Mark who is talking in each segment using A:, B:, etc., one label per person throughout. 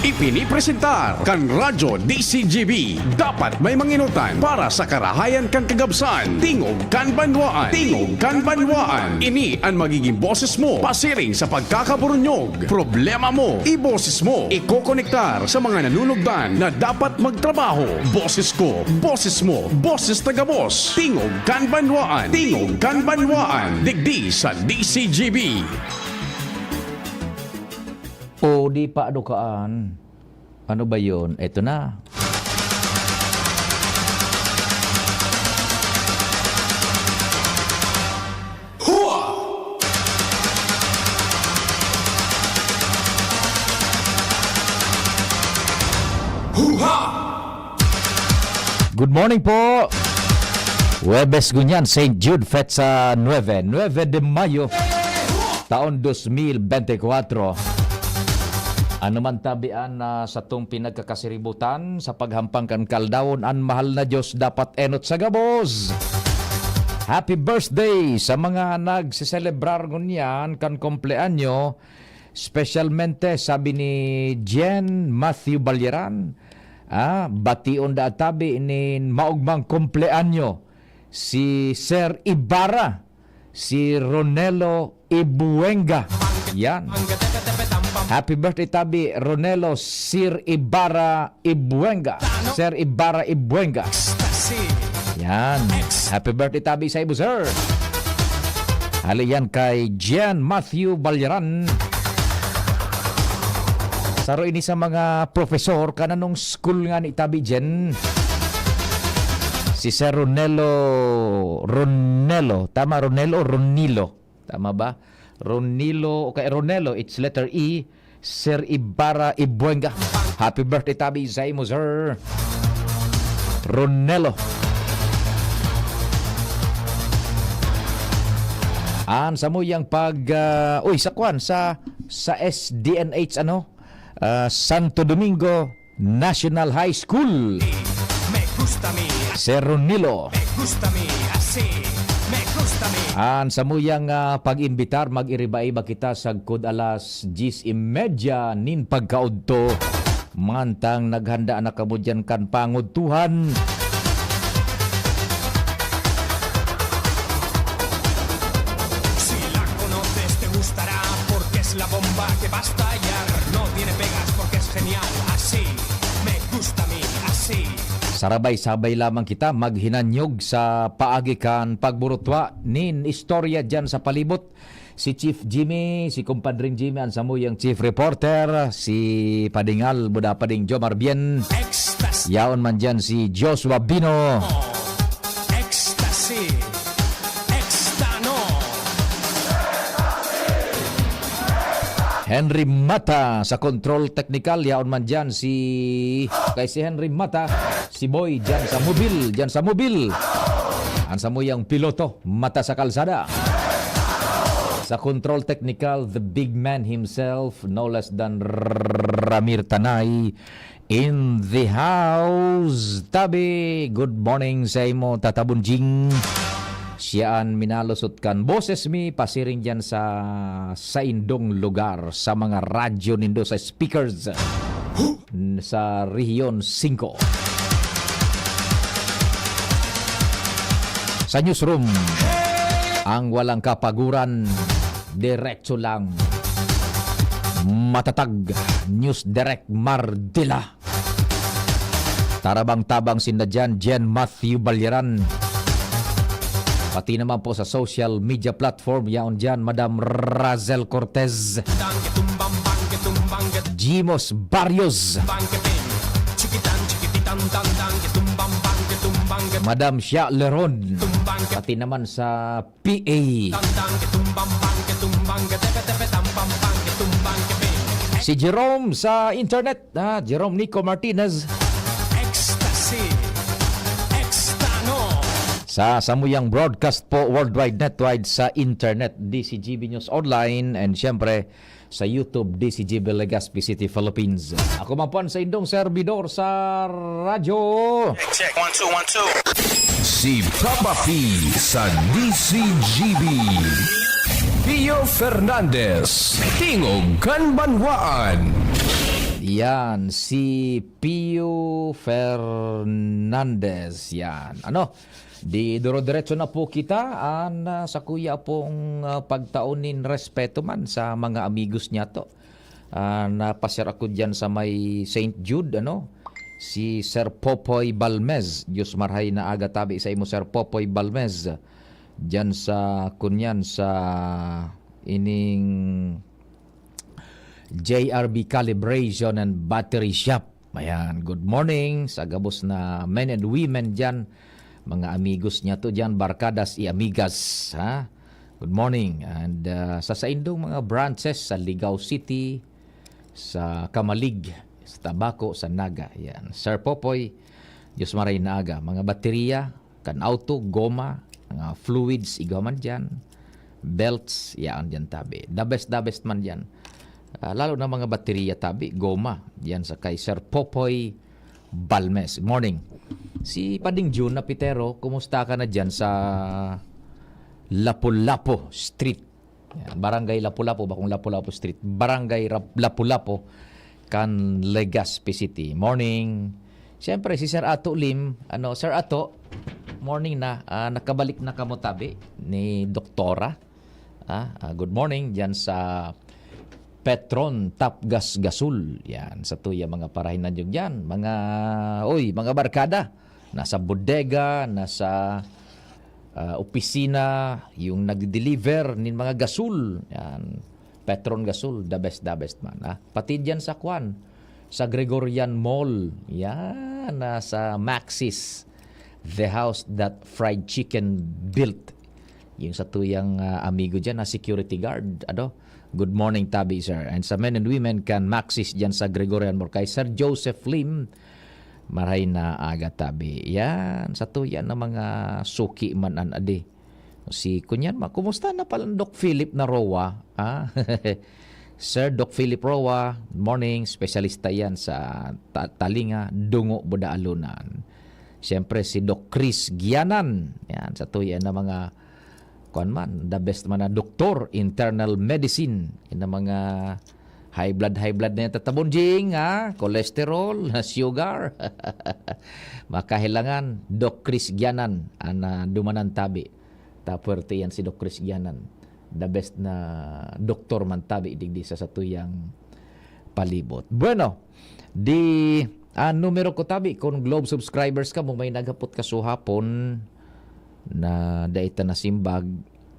A: Ipinipresentar kan Radyo DCGB. Dapat may manginutan para sa karahayan kan kagabsan. Tingog kan banwaan. Tingog kan banwaan. Ini ang magiging boses mo pasiring sa pagkakaburunyog. Problema mo, iboses mo. Ikokonektar sa mga nanunugdan na dapat magtrabaho. Boses ko, boses mo, boses taga-boss. Tingog kan banwaan. Tingog kan banwaan. Digdi sa DCGB.
B: O di pa adukaan. Ano ba yun? Eto na. Good morning po. Huwebes Gunyan, St. Jude Fetsa 9 de Mayo, taon 2024. Ano man tabian na sa tong pinagkakasiributan sa paghampang kan kaldawon ang mahal na Diyos dapat enot sa gabos. Happy birthday sa mga nagsiselebrar ngunyan kan kompleanyo. Specialmente sabi ni Jen Matthew Balyeran, bation da tabi ni maugmang kompleanyo si Sir Ibarra, si Ronelo Ibuenga. Yan. Happy birthday tabi Ronelo Sir Ibarra Ibuenga. Sir Ibarra Ibuenga. Yan. Happy birthday tabi sa ibo, sir. Hali yan kay Jen Matthew Balyeran. Saro ini sa mga profesor kananong school nga ni tabi Jen. Si Sir Ronelo. Tama, Ronilo. Tama ba? Ronilo, okay, Ronelo, it's letter E. Sir Ibarra Ibuenga. Happy birthday tabi sa imo, sir. Ronelo. Sa mo yang sa SDNH Santo Domingo National High School. Sir Ronilo. Sa muyang pag-imbitar, mag-iriba-iba kita sa kud alas 10:30 nin pagkaudto. Mantang naghanda na kamudyan kan pangudtuhan.
C: Si la conoces te gustará porque es la bomba que va a estallar. No tiene pegas porque es genial. Así me gusta a mí, así.
B: Sarabay-sabay lamang kita maghinanyog sa paagikan pagburutwa nin istorya dyan sa palibot. Si Chief Jimmy, si kumpadring Jimmy, ang samuyang Chief Reporter, si Padingal, Buda Pading Jomar Bien.
C: Ecstasy.
B: Yaon man dyan si Joshua Bino.
C: Ecstasy. Extano.
B: Henry Mata sa control technical. Yaon man dyan si Henry Mata. Si Boy dyan sa mobil. Ang samuyang piloto, mata sa kalsada. Sa control technical, the big man himself, no less than Ramir Tanay in the house. Tabi, good morning sa imo, Tatabunjing. Siyaan minalusot kan boses mi pasiring dyan sa indong lugar, sa mga radyo nindo, sa speakers sa Region 5. Sa newsroom, ang walang kapaguran, diretso lang, matatag, News Direct Mardila. Tarabang-tabang sinda dyan, Jen Matthew Balyeran. Pati naman po sa social media platform, yaon dyan, Madam Razel Cortez, Jimos Barrios, Madam Shia Leron, pati naman sa PA, si Jerome sa internet, Jerome Nico Martinez.
C: Ecstasy. Extano.
B: Sa samuyang broadcast po worldwide, netwide sa internet, DCGB News Online, and syempre sa YouTube, DCGB Legazpi City, Philippines. Ako man po sa indong servidor sa radyo.
C: Check, 1 2 1 2.
A: Si Papa P sa DCGB. Pio Fernandez, Tingog kan Banwaan.
B: Yan, si Pio Fernandez. Yan. Di duro-diretso na po kita sa kuya pong pagtaunin respeto man sa mga amigos niya to. Napashare ako dyan sa may St. Jude, si Sir Popoy Balmez. Diyos marhay na aga tabi sa imo, Sir Popoy Balmez. Dyan sa kunyan sa ining JRB Calibration and Battery Shop. Ayan, good morning sa gabos na men and women dyan. Mga amigos niya to dyan, barkadas y amigas. Ha? Good morning. And sa indong mga branches sa Ligao City, sa Kamalig, sa Tabaco, sa Naga. Ayan. Sir Popoy, Diyos maray na aga. Mga baterya, auto, goma, mga fluids, igaman dyan. Belts, yan dyan tabi. The best man dyan. Lalo na mga baterya tabi, goma. Yan sa kay Sir Popoy Balmes. Good morning. Si Pading June na Pitero, kumusta ka na dyan sa Lapu-Lapu Street? Yan, Barangay Lapu-Lapu, bakong Lapu-Lapu Street. Barangay Lapu-Lapu, kan Legazpi City. Morning. Siyempre, si Sir Ato Lim. Sir Ato, morning na. Nakabalik na kamo tabi ni Doktora. Good morning dyan sa Petron Tapgas Gasul. Yan, sa tuya mga parahin na dyan. Mga barkada. Nasa bodega, nasa opisina, yung nag-deliver ng mga gasul. Yan, Petron Gasul, the best man. Pati dyan sa Kwan, sa Gregorian Mall. Yan, nasa Maxis, the house that fried chicken built. Yung sa tuyang amigo dyan na security guard. Good morning, Tabi, sir. And sa men and women can Maxis dyan sa Gregorian Mall. Kay Sir Joseph Lim, maray na aga tabi. Yan, sa tuyan na mga suki man adi. Si kunyan kumusta na pala Doc Philip na Rowa? Sir Doc Philip Rowa, morning, specialista yan sa Talinga, Dungo, Budaalunan. Siyempre si Doc Chris Gianan. Yan, sa tuyan na mga the best man na doktor, internal medicine. Yan na mga high blood na yung tatabunjing, cholesterol, sugar. Makahilangan, Doc Chris Gianan, dumanan tabi. Tapuerte yan si Doc Chris Gianan. The best na doktor man tabi, digdi sa tuyang palibot. Bueno, numero ko tabi, kung Globe subscribers ka, may nagapot ka suhapon na daita na simbag,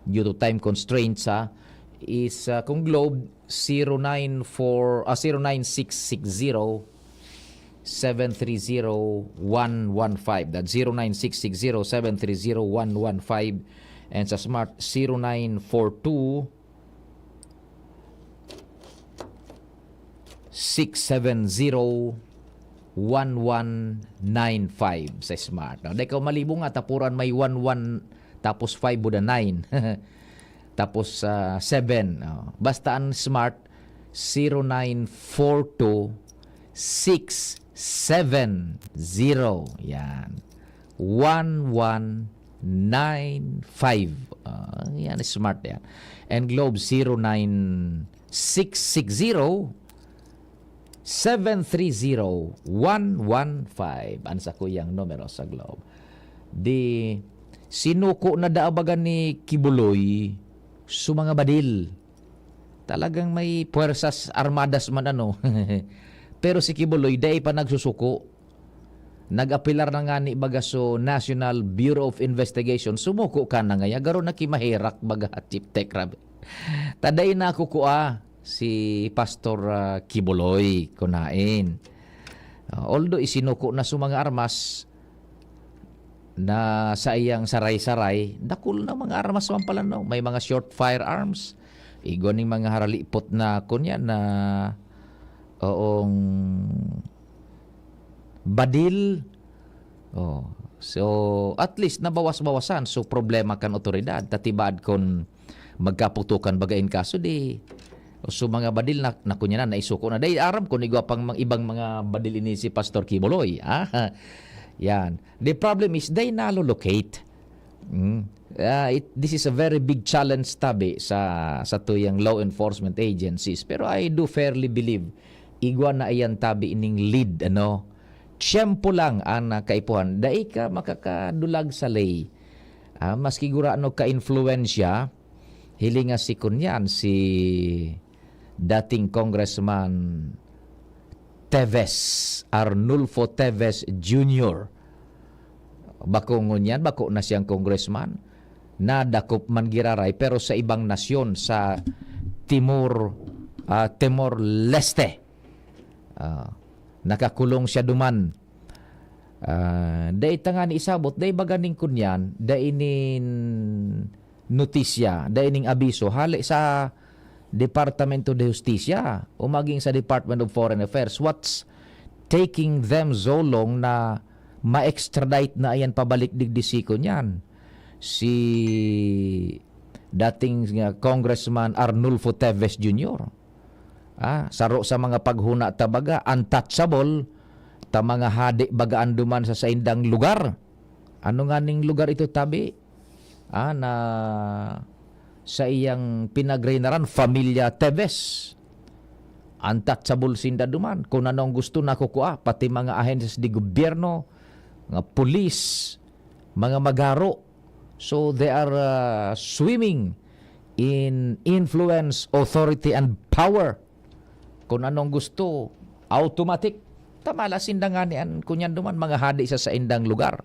B: due to time constraints, is kung Globe 09660 730-115. That's 09660-730-115. And sa Smart 0942 670-1195 sa Smart. Now, dahil malibo nga, tapuran may 11 tapos 5 buda 9. Tapos 7. Basta ang Smart 0942-670. Yan. 1195. Yan, Smart yan. And Globe 09660-730-115. Ansa ko yung numero sa Globe. Sinuko na daabagan ni Kibuloy sa mga badil. Talagang may puwersas armadas man Pero si Kibuloy, dahil pa nagsusuko. Nag-apilar na nga ni Bagaso National Bureau of Investigation. Sumuko ka na nga. Garo na kimahirak baga Chief Tech Rabi. Taday na kukua si Pastor Kibuloy kunain. Although isinuko na sa mga armas na sa iyang saray-saray, dakul na mga armas man pala may mga short firearms. Igon ng mga haralipot na kunya na badil. So at least nabawas-bawasan so problema kan otoridad tatibad kon magkaputukan bagain kaso so mga badil na kunya na naisuko na day aram kon igwa pang ibang mga badil ini si Pastor Kibuloy. Yan. The problem is they nalolocate. This is a very big challenge tabi sa tuyang law enforcement agencies. Pero I do fairly believe igwa na iyan tabi ining lead, ano, tiyempo lang ang kaipuhan. Dai ka makakadulag sa lay. Maski gura ano ka-influensya, hilinga si kunyan, si dating Congressman Teves, Arnulfo Teves Jr. Bako ngunyan, bako na siyang congressman, nadakop man giraray, pero sa ibang nasyon, sa Timor-Leste. Nakakulong siya duman. Day tangan isabot, day baganing kunyan, day inin notisya, day ning abiso, hali sa Departamento de Justicia o maging sa Department of Foreign Affairs. What's taking them so long na ma-extradite na ayan pabalik digdisiko niyan? Si dating Congressman Arnulfo Teves Jr. Saro sa mga paghuna tabaga, untouchable, ta mga hadi bagaan duman sa saindang lugar. Ano nga ning lugar ito tabi? Na sa iyang pinagreinaran, Familia Teves. Untouchable sinda duman. Kung anong gusto nakukuha, pati mga ahensya di gobyerno, mga pulis, mga magaro. So they are swimming in influence, authority, and power. Kung anong gusto, automatic. Tamala sindangan niyan, kunyan duman, mga hadi sa indang lugar.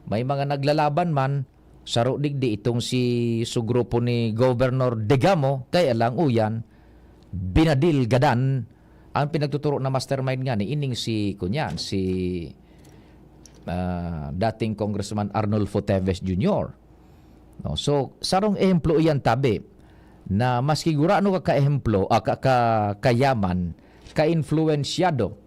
B: May mga naglalaban man, saro digdi itong si sugrupo ni Governor Degamo, kaya lang uyan, binadil gadan, ang pinagtuturo na mastermind nga ni ining si kunyan, si dating Congressman Arnulfo Teves Jr. No, so sarong ehemplo iyan tabi na maski gura ano ka ehemplo, kayaman, ka-influensyado,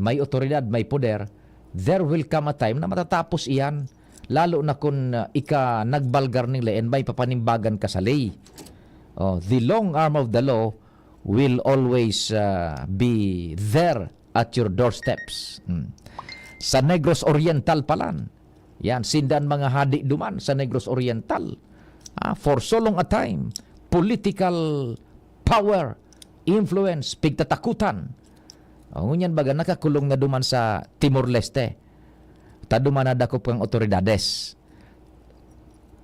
B: may otoridad, may poder, there will come a time na matatapos iyan, lalo na kung ika nagbalgar ng leen, may papanimbagan ka sa lay. The long arm of the law will always be there at your doorsteps. Sa Negros Oriental palan, yan, sindan mga hadi duman sa Negros Oriental. For so long a time, political power, influence, pigtatakutan. Ngunyan baga nakakulong na duman sa Timor-Leste. Taduman na dakop kang otoridades.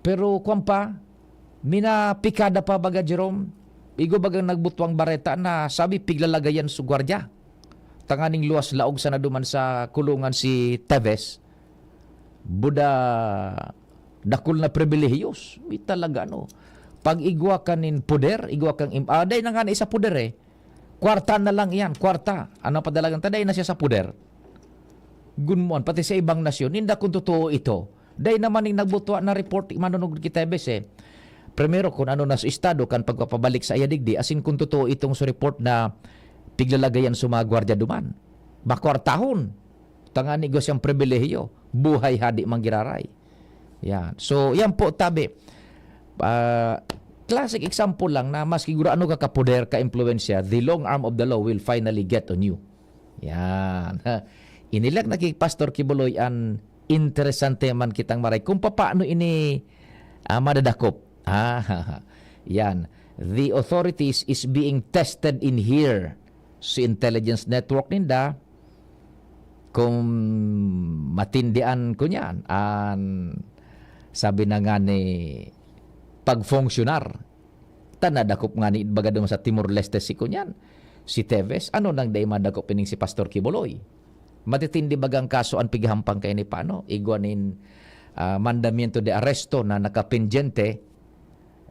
B: Pero kung pa, minapikada pa baga Jerome, igo bagang nagbutwang bareta na sabi piglalagayan sa gwardya. Tanganing luwas laog sa naduman sa kulungan si Teves. Buda dakul na pribilehiyos. May talaga ano. Pag igwa ka nin puder, igwa kang day na nga na isa puder eh. Kwarta na lang yan, kwarta. Ano padalagang taday na siya sa puder. Gunmuan, pati sa ibang nasyon, hindi kung totoo ito. Day naman yung nagbutwa na report, manunog kita Teves eh. Primero, kung ano na sa estado, kan pagpapabalik sa ayadigdi, asin kung totoo itong sa report na piglalagayan sa mga gwardya duman. Bakwartahon. Tangani ko siyang pribilehiyo. Buhay hadi manggiraray. Yan. So, yan po tabi. Classic example lang na mas siguro ano ka kapoder, ka-impluensya, the long arm of the law will finally get on you. Yan. Inilag na kay Pastor Kibuloy an interesante man kitang maray kung paano ini madadakop. Yan. The authorities is being tested in here sa intelligence network ninda kung matindian ko niyan sabi na nga ni pagfunksionar tanadakop nga ni baga duman sa Timor-Leste si kunyan si Teves ano nang day madakop ining si Pastor Kibuloy matitindi bagang kaso an pigahampang kay ni paano igwanin mandamiento de arresto na nakapendyente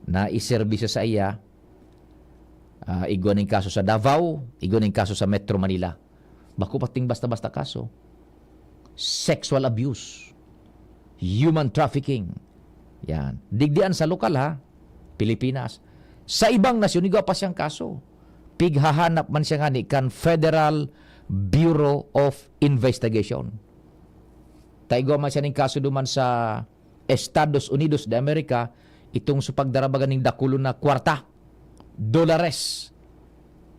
B: na iserbisyo sa iya. Igwaning kaso sa Davao, igwaning kaso sa Metro Manila. Bako pating basta-basta kaso. Sexual abuse, human trafficking. Yan. Digdian sa lokal ha, Pilipinas. Sa ibang nasyon, igwa pa siyang kaso. Pighahanap man siya nga ni kan Federal Bureau of Investigation. Taigwa man siya ng kaso duman sa Estados Unidos de America, itong supagdarabagan ng dakulo na kwarta. Dolares.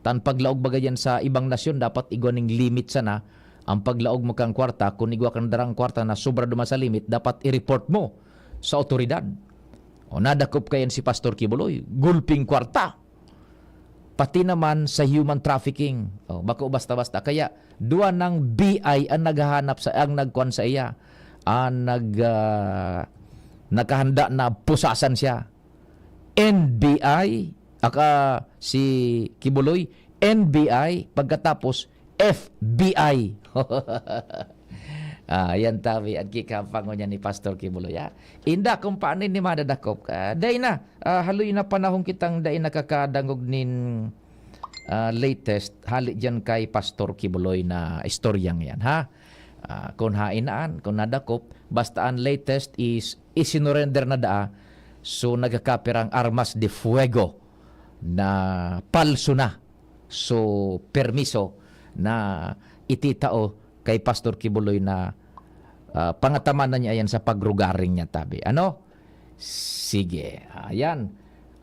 B: Tan paglaog bagayan sa ibang nasyon dapat igwa ning limit sana ang paglaog mo kang kwarta kung igwa kang darang kwarta na sobra duman sa limit dapat i-report mo sa otoridad. O nadakop kayan si Pastor Kibuloy gulping kwarta. O nya, 'di ba? Nya, sulod sa iyang pagpapabalik sa iyang pati naman sa human trafficking. Bako basta-basta. Kaya duwa ng BI ang naghahanap ang nagkuan sa iya. Ang nakahanda na pusasan siya. NBI, si Kibuloy, NBI, pagkatapos FBI. Yan tabi at kikapango niya ni Pastor Kibuloy. Inda kung paano ni madadakop ka. Dahil na, haloy na panahon kitang dahil nakakadangog nin latest, hali dyan kay Pastor Kibuloy na istoryang yan, ha? Kung hainaan, kung nadakop, basta ang latest is isinurrender na daa, so nagkakapirang armas de fuego na palso na. So, permiso na ititao kay Pastor Kibuloy na pangataman na niya yan sa pagrugaring niya tabi. Ano? Sige. Ayan.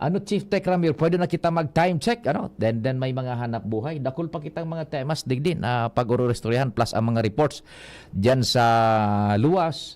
B: Ano, Chief Tech Ramir, pwede na kita mag-time check, ano? Then may mga hanap buhay. Dakul pa kitang mga temas, digdin, pag-ururestoryahan plus ang mga reports dyan sa luwas.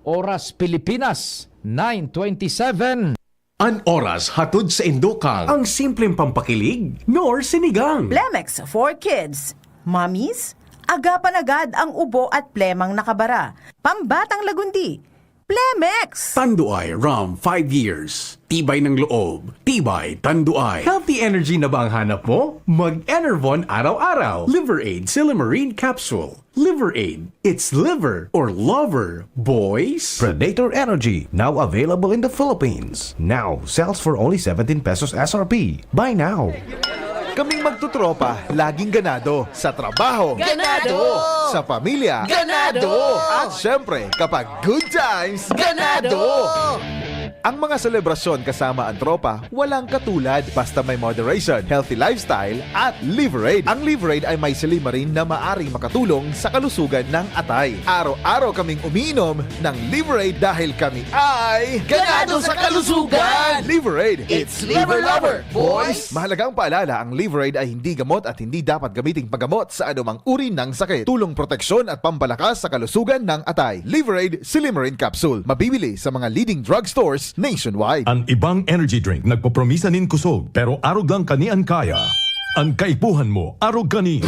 B: Oras Pilipinas, 9:27.
A: An oras hatod sa Indokal. Ang simpleng pampakilig, nor sinigang.
D: Plemex for Kids. Mommies, agapan agad ang ubo at plemang nakabara. Pambatang lagundi. Plemex!
A: Tanduay Rum 5 years. Tibay ng loob. Tibay Tanduay. Healthy energy na ba ang hanap mo? Mag-Enervon araw-araw. Liver Aid Silimarine Capsule. Liver Aid. It's liver or lover, boys.
E: Predator Energy, now available in the Philippines. Now sells for only 17 pesos SRP. Buy now.
F: Kaming magtutropa, laging ganado. Sa trabaho,
G: Ganado!
F: Sa pamilya,
G: Ganado!
F: At syempre, kapag good times,
G: Ganado!
F: Ang mga selebrasyon kasama ang tropa, walang katulad. Basta may moderation, healthy lifestyle, at Liver Aid. Ang Liver Aid ay may silimarin na maaring makatulong sa kalusugan ng atay. Araw-araw kaming umiinom ng Liver Aid dahil kami ay
G: Ganado sa kalusugan!
F: Liver Aid,
G: It's Liver Lover, boys!
F: Mahalagang paalala, ang Liver Aid ay hindi gamot at hindi dapat gamiting paggamot sa anumang uri ng sakit. Tulong proteksyon at pampalakas sa kalusugan ng atay. Liver Aid Silimarin Capsule. Mabibili sa mga leading drugstores nationwide.
H: Ang ibang energy drink nagpopromisa nin kusog pero arog lang kanian kaya. Ang kaipuhan mo arog kani.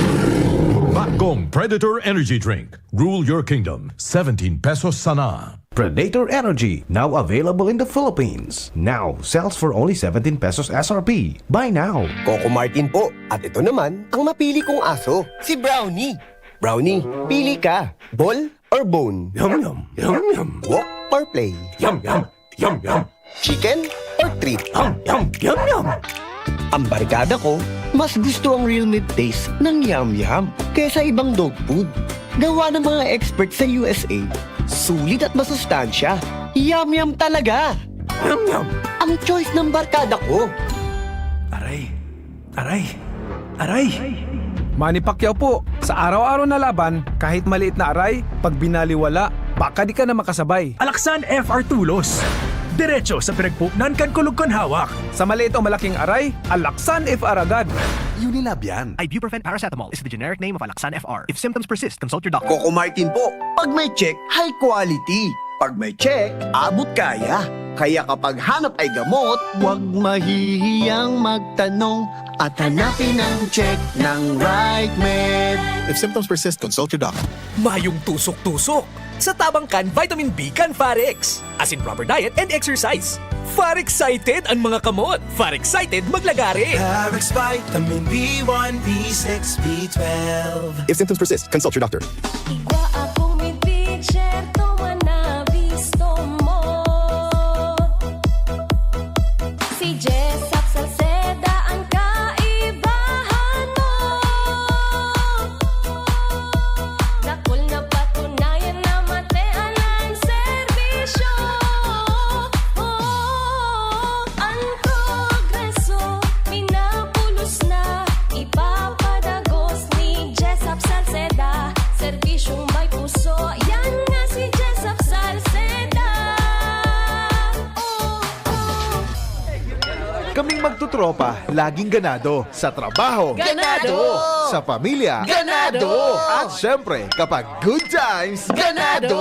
H: Bakgong Predator Energy Drink. Rule your kingdom. 17 pesos sana.
E: Predator Energy, now available in the Philippines. Now sells for only 17 pesos SRP. Buy now.
I: Coco Martin po. At ito naman, ang mapili kong aso, si Brownie. Brownie, pili ka. Ball or bone?
E: Yum yum, yum yum,
I: Walk or play?
E: yum yum, yum yum,
I: Chicken or treat?
E: yum yum, yum yum.
I: Ang barkada ko, mas gusto ang real meat taste ng Yum Yum kaysa ibang dog food. Gawa ng mga experts sa USA. Sulit at masustansya. Yum Yum talaga.
E: Yum yum.
I: Ang choice ng barkada ko.
E: Aray, aray, aray.
J: Manny Pacquiao po, sa araw-araw na laban, kahit maliit na aray, pag binaliwala, baka di ka na makasabay.
K: Alaksan FR Tulos. Diretso sa pinagpupnan kan kulog kon hawak.
J: Sa maliit o malaking aray, Alaksan FR agad.
F: Unilab yan.
K: Ibuprofen paracetamol is the generic name of Alaksan FR. If symptoms persist, consult your doctor.
I: Coco Martin po, pag may check, high quality. Pag may check, abot kaya. Kaya kapag hanap ay gamot, huwag mahihiyang magtanong at hanapin ang check ng right med.
F: If symptoms persist, consult your doctor.
K: Mayong tusok-tusok. Sa tabangkan, vitamin B kan Farex. As in proper diet and exercise. Far-excited ang mga kamot. Far-excited maglagari.
C: Parex Vitamin B1, B6, B12.
F: If symptoms persist, consult your doctor.
G: Igwa akong may picture, tuwa na visto mo. Si Jessap Salceda ang kaibahan mo. Dakol na patunayan na matean ang serbisyo. Ang progreso, minapulos na. Ipapadagos ni Jessap Salceda. Serbisyong may puso, yan nga si Jessap Salceda.
F: Kaming magtutropa, laging ganado. Sa trabaho,
G: Ganado!
F: Sa pamilya,
G: Ganado!
F: At syempre, kapag good times,
G: Ganado!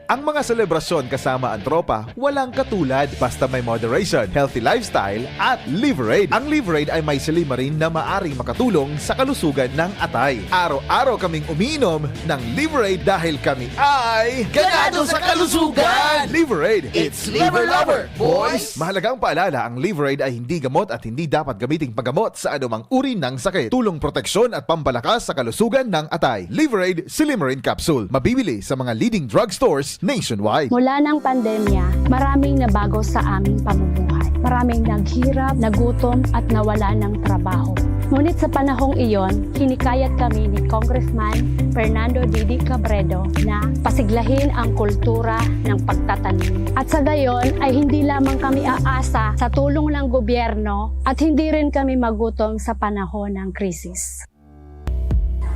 F: Ang mga selebrasyon kasama ang tropa, walang katulad basta may moderation, healthy lifestyle at Liverade. Ang Liverade ay may silimarin na maaring makatulong sa kalusugan ng atay. Araw-araw kaming umiinom ng Liverade dahil kami ay ganado sa kalusugan! Liverade, it's liver lover, boys! Mahalagang paalala, ang Liverade ay hindi gamot at hindi dapat gamiting paggamot sa anumang uri ng sakit. Tulong proteksyon at pampalakas sa kalusugan ng atay. Liverade Silimarin Capsule. Mabibili sa mga leading drugstores nationwide.
L: Mula ng pandemya, maraming nabago sa aming pamumuhay. Maraming naghirap, nagutom at nawala ng trabaho. Ngunit sa panahong iyon, kinikayat kami ni Congressman Fernando Didi Cabredo na pasiglahin ang kultura ng pagtatanim. At sa gayon ay hindi lamang kami aasa sa tulong ng gobyerno at hindi rin kami magutom sa panahon ng krisis.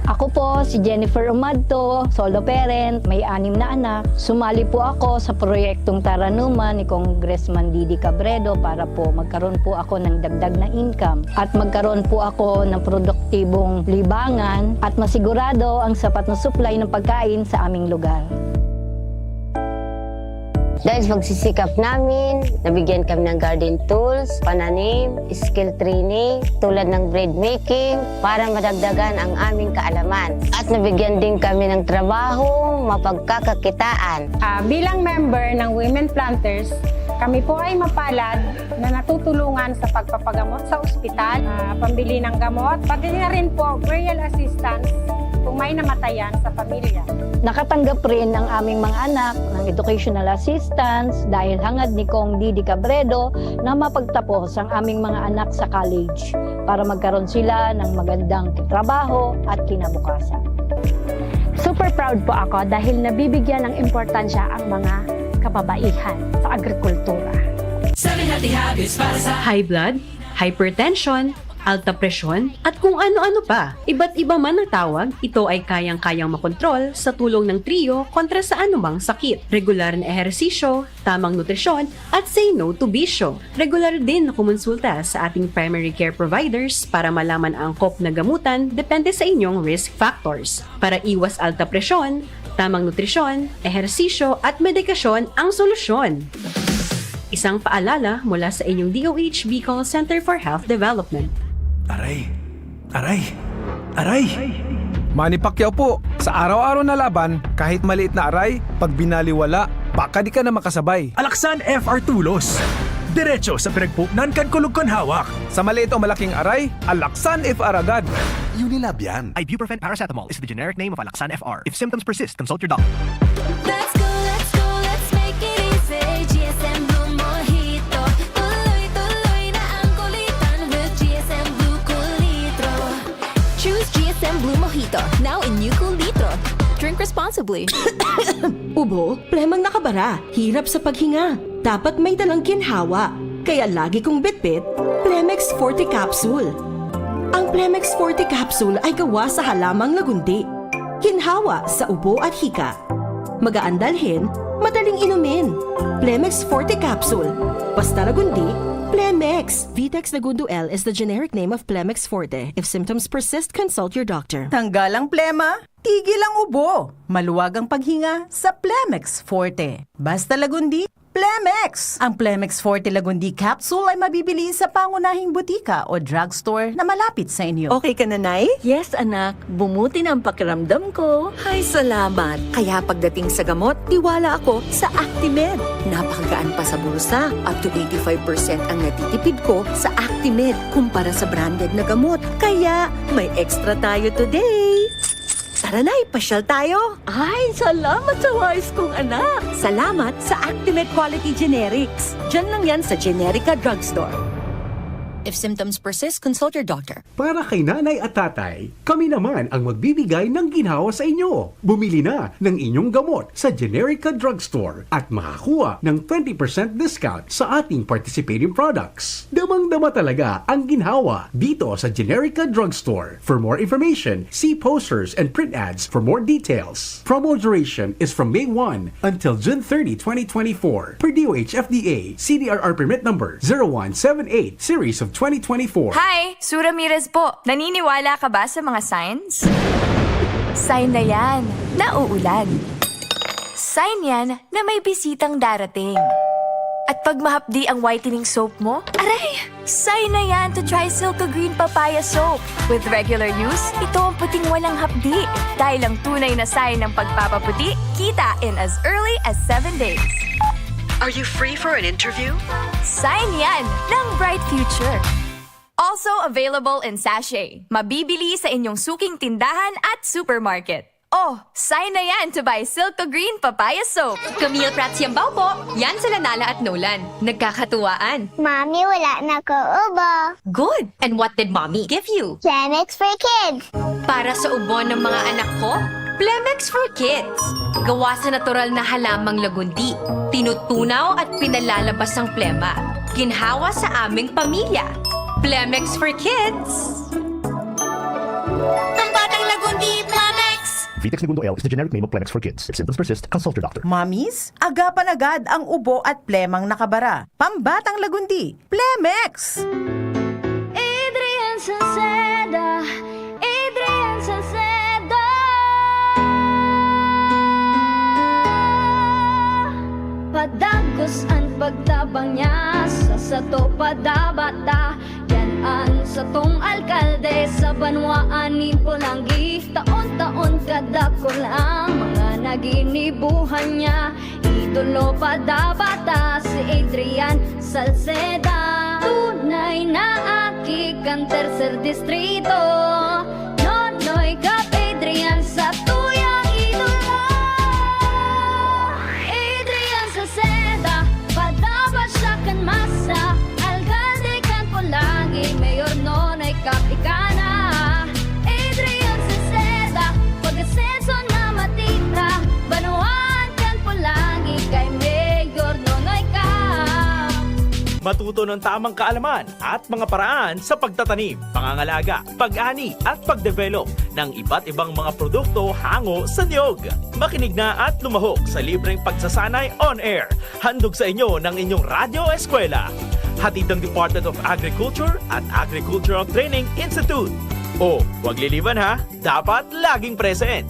M: Ako po si Jennifer Umadto, solo parent, may 6 na anak. Sumali po ako sa proyektong Taranuma ni Congressman Didi Cabredo para po magkaroon po ako ng dagdag na income at magkaroon po ako ng produktibong libangan at masigurado ang sapat na supply ng pagkain sa aming lugar.
N: Dahil sa pagsisikap namin, nabigyan kami ng garden tools, pananim, skill training, tulad ng bread making, para madagdagan ang aming kaalaman. At nabigyan din kami ng trabaho, mapagkakakitaan.
L: Bilang member ng Women Planters, kami po ay mapalad na natutulungan sa pagpapagamot sa ospital, pambili ng gamot, pati na rin po burial assistance kung may namatayan sa pamilya.
M: Nakatanggap rin ang aming mga anak ng educational assistance dahil hangad ni Kong Didi Cabredo na mapagtapos ang aming mga anak sa college para magkaroon sila ng magandang trabaho at kinabukasan.
L: Super proud po ako dahil nabibigyan ng importansya ang mga kababaihan sa agrikultura.
G: 7 healthy habits para sa
O: High blood, hypertension, alta presyon, at kung ano-ano pa. Iba't iba man ang tawag, ito ay kayang-kayang makontrol sa tulong ng trio kontra sa anumang sakit. Regular na ehersisyo, tamang nutrisyon, at say no to bisyo. Regular din na kumonsulta sa ating primary care providers para malaman ang angkop na gamutan depende sa inyong risk factors. Para iwas alta presyon, tamang nutrisyon, ehersisyo, at medikasyon ang solusyon. Isang paalala mula sa inyong DOH Bicol Center for Health Development.
J: Aray! Aray! Aray! Manny Pacquiao po, sa araw-araw na laban, kahit maliit na aray, pag binaliwala, baka di ka na makasabay.
K: Alaksan FR Tulos. Diretso sa pinagpupnan kan kulog hawak.
J: Sa maliit o malaking aray, Alaksan FR agad.
K: Unilab yan. Ibuprofen paracetamol is the generic name of Alaksan FR. If symptoms persist, consult your doctor.
G: Let's go, let's make it easy. GSM Blue Mojito. Tuloy-tuloy na ang kulitan with GSM Blue Cool Litro. Choose GSM Blue Mojito, now in new Cool Litro. Drink responsibly.
P: Ubo, plemang nakabara, hirap sa paghinga. Dapat may dalang ginhawa. Kaya lagi kong bitbit, Plemex Forte Capsule. Ang Plemex Forte Capsule ay gawa sa halamang lagundi. Ginhawa sa ubo at hika. Magaan dalhin, madaling inumin. Plemex Forte Capsule. Basta lagundi, Plemex. Vitex Lagundo L is the generic name of Plemex Forte. If symptoms persist, consult your doctor.
D: Tanggal ang plema, tigil ang ubo. Maluwag ang paghinga sa Plemex Forte. Basta lagundi, Plemex! Ang Plemex Forte Lagundi Capsule ay mabibili sa pangunahing butika o drugstore na malapit sa inyo.
P: Okay ka na, Nay? Yes, anak. Bumuti na ang pakiramdam ko. Ay, salamat. Kaya pagdating sa gamot, tiwala ako sa Actimed. Napakagaan pa sa bulsa. Up to 85% ang natitipid ko sa Actimed kumpara sa branded na gamot. Kaya may extra tayo today. Tara na, ipasyal tayo. Ay, salamat sa wise kong anak. Salamat sa Actimed Quality Generics. Diyan lang yan sa Generica Drugstore.
Q: If symptoms persist, consult your doctor.
R: Para kay nanay at tatay, kami naman ang magbibigay ng ginhawa sa inyo. Bumili na ng inyong gamot sa Generica Drugstore at makakuha ng 20% discount sa ating participating products. Damang-dama talaga ang ginhawa dito sa Generica Drugstore. For more information, see posters and print ads for more details. Promo duration is from May 1 until June 30, 2024 per DOH FDA CDRR permit number 0178 series of 2024.
S: Hi! Sue Ramirez po. Naniniwala ka ba sa mga signs? Sign na yan. Nauulan. sign yan na may bisitang darating. At pag mahapdi ang whitening soap mo, aray! Sign na yan to try Silco Green Papaya Soap. With regular use, ito ang puting walang hapdi. Dahil ang tunay na sign ng pagpapaputi, kita in as early as 7 days.
Q: Are you free for an interview?
S: Sign yan ng bright future. Also available in sachet. Mabibili sa inyong suking tindahan at supermarket. Oh, sign na yan to buy Silco Green Papaya Soap.
O: Camille Prats Yambaw po. Yan sila Nala at Nolan. Nagkakatuwaan.
G: Mami, wala na ko ubo.
O: Good. And what did Mommy give you?
G: Plemex for kids.
O: Para sa ubo ng mga anak ko, Plemex for Kids. Gawa sa natural na halamang lagundi. Tinutunaw at pinalalabas ang plema. Ginhawa sa aming pamilya. Plemex for Kids.
G: Pambatang lagundi, Plemex.
E: Vitex Segundo L is the generic name of Plemex for kids. If symptoms persist, consult your doctor.
D: Mommies, agapan agad ang ubo at plemang nakabara. Pambatang lagundi, Plemex!
G: Adrian Salceda, Adrian Salceda. Padagos ang pagtabang niya sa sato padabata. Yan sa tong alkalde sa banwaan ni Pulangi. Taon-taon kada ko lang mga naginibuhan niya. Idolo padabata si Adrian Salceda. Tunay na aki kan tercer distrito. Nonoy kap Adrian sa tuyang idolo. Adrian Salceda, padaba siya kan masa. Alcalde kan Pulangi, mayor nonoy kap ikana. Adrian Salceda, pag-asenso na matita. Banuan kan Pulangi, kay mayor nonoy kap.
K: Matuto ng tamang kaalaman at mga paraan sa pagtatanim, pangangalaga, pag-ani at pagdevelop ng iba't ibang mga produkto hango sa niyog. Makinig na at lumahok sa libreng pagsasanay on air. Handog sa inyo ng inyong Radyo Eskwela. Hatid ng Department of Agriculture at Agricultural Training Institute. O, huwag liliban ha, dapat laging present.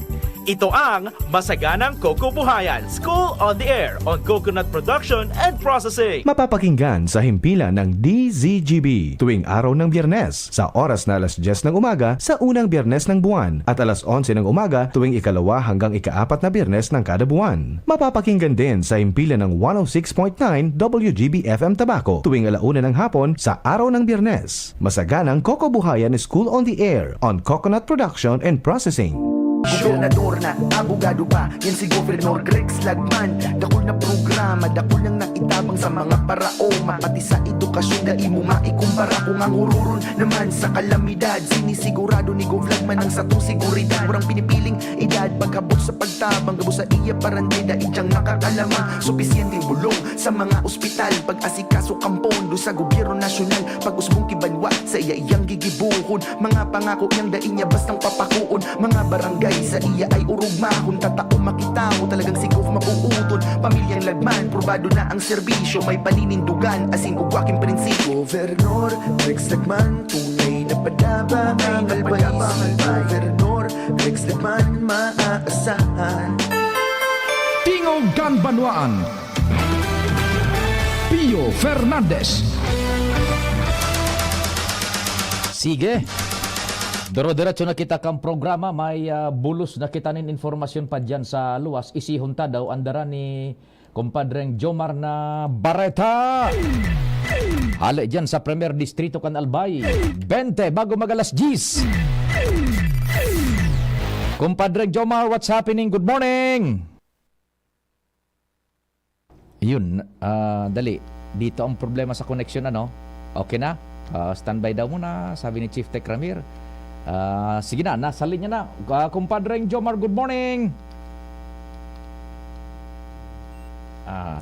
K: Ito ang Masaganang Coco Buhayan, School on the Air on Coconut Production and Processing.
E: Mapapakinggan sa himpilan ng DZGB tuwing araw ng Biyernes sa oras na alas 10 ng umaga sa unang Biyernes ng buwan at alas 11 ng umaga tuwing ikalawa hanggang ikaapat na Biyernes ng kada buwan. Mapapakinggan din sa himpilan ng 106.9 WGB FM Tabaco tuwing alauna ng hapon sa araw ng Biyernes. Masaganang Coco Buhayan, School on the Air on Coconut Production and Processing.
T: Gobernador na, abogado pa, yan si Gobernador Grex Lagman. Dakol na programa, dakol nang naitabang sa mga parao. Mapati sa edukasyon, dai mo maikumpara. Kung ang hururon naman sa kalamidad, sinisigurado ni Gov Lagman ang satong seguridad. Murang pinipiling edad, paghabot sa pagtabang, gabo sa iya parantay, dai diyang nakakalamang. Supisyenteng bulong sa mga ospital, pag-asikaso kampondo sa gobyerno nasyonal. Pag-usbong kibalwa sa iya iyang gigibuhon, mga pangako niyang dai niya bastang papakuon. Mga barangay sa iya ay urugmahon, tatao makitaw talagang si Gov mapuuton. Pamilyang Lagman, probado na ang serbisyo, may paninindugan asin ug waking prinsipyo. Gobernador Rex Lagman, tunay na padaba, may nalbay si Gobernador Rex Lagman, maaasahan.
U: Tingog Ganbanwaan, Pio Fernandez.
B: Sige. Doro-diretso na kita kang programa, may bulos na kita nin informasyon pa dyan sa luwas. Isihunta daw andara ni kumpadreng Jomar na Barreta. Hali dyan sa Premier Distrito kan Albay. 20 bago magalas 10. Kumpadreng Jomar, what's happening? Good morning! Yun, dali. Dito ang problema sa connection, ano? Okay na? Standby daw muna, sabi ni Chief Tech Ramir. Sige na, nasa linya na. Kumpadreng Jomar, good morning!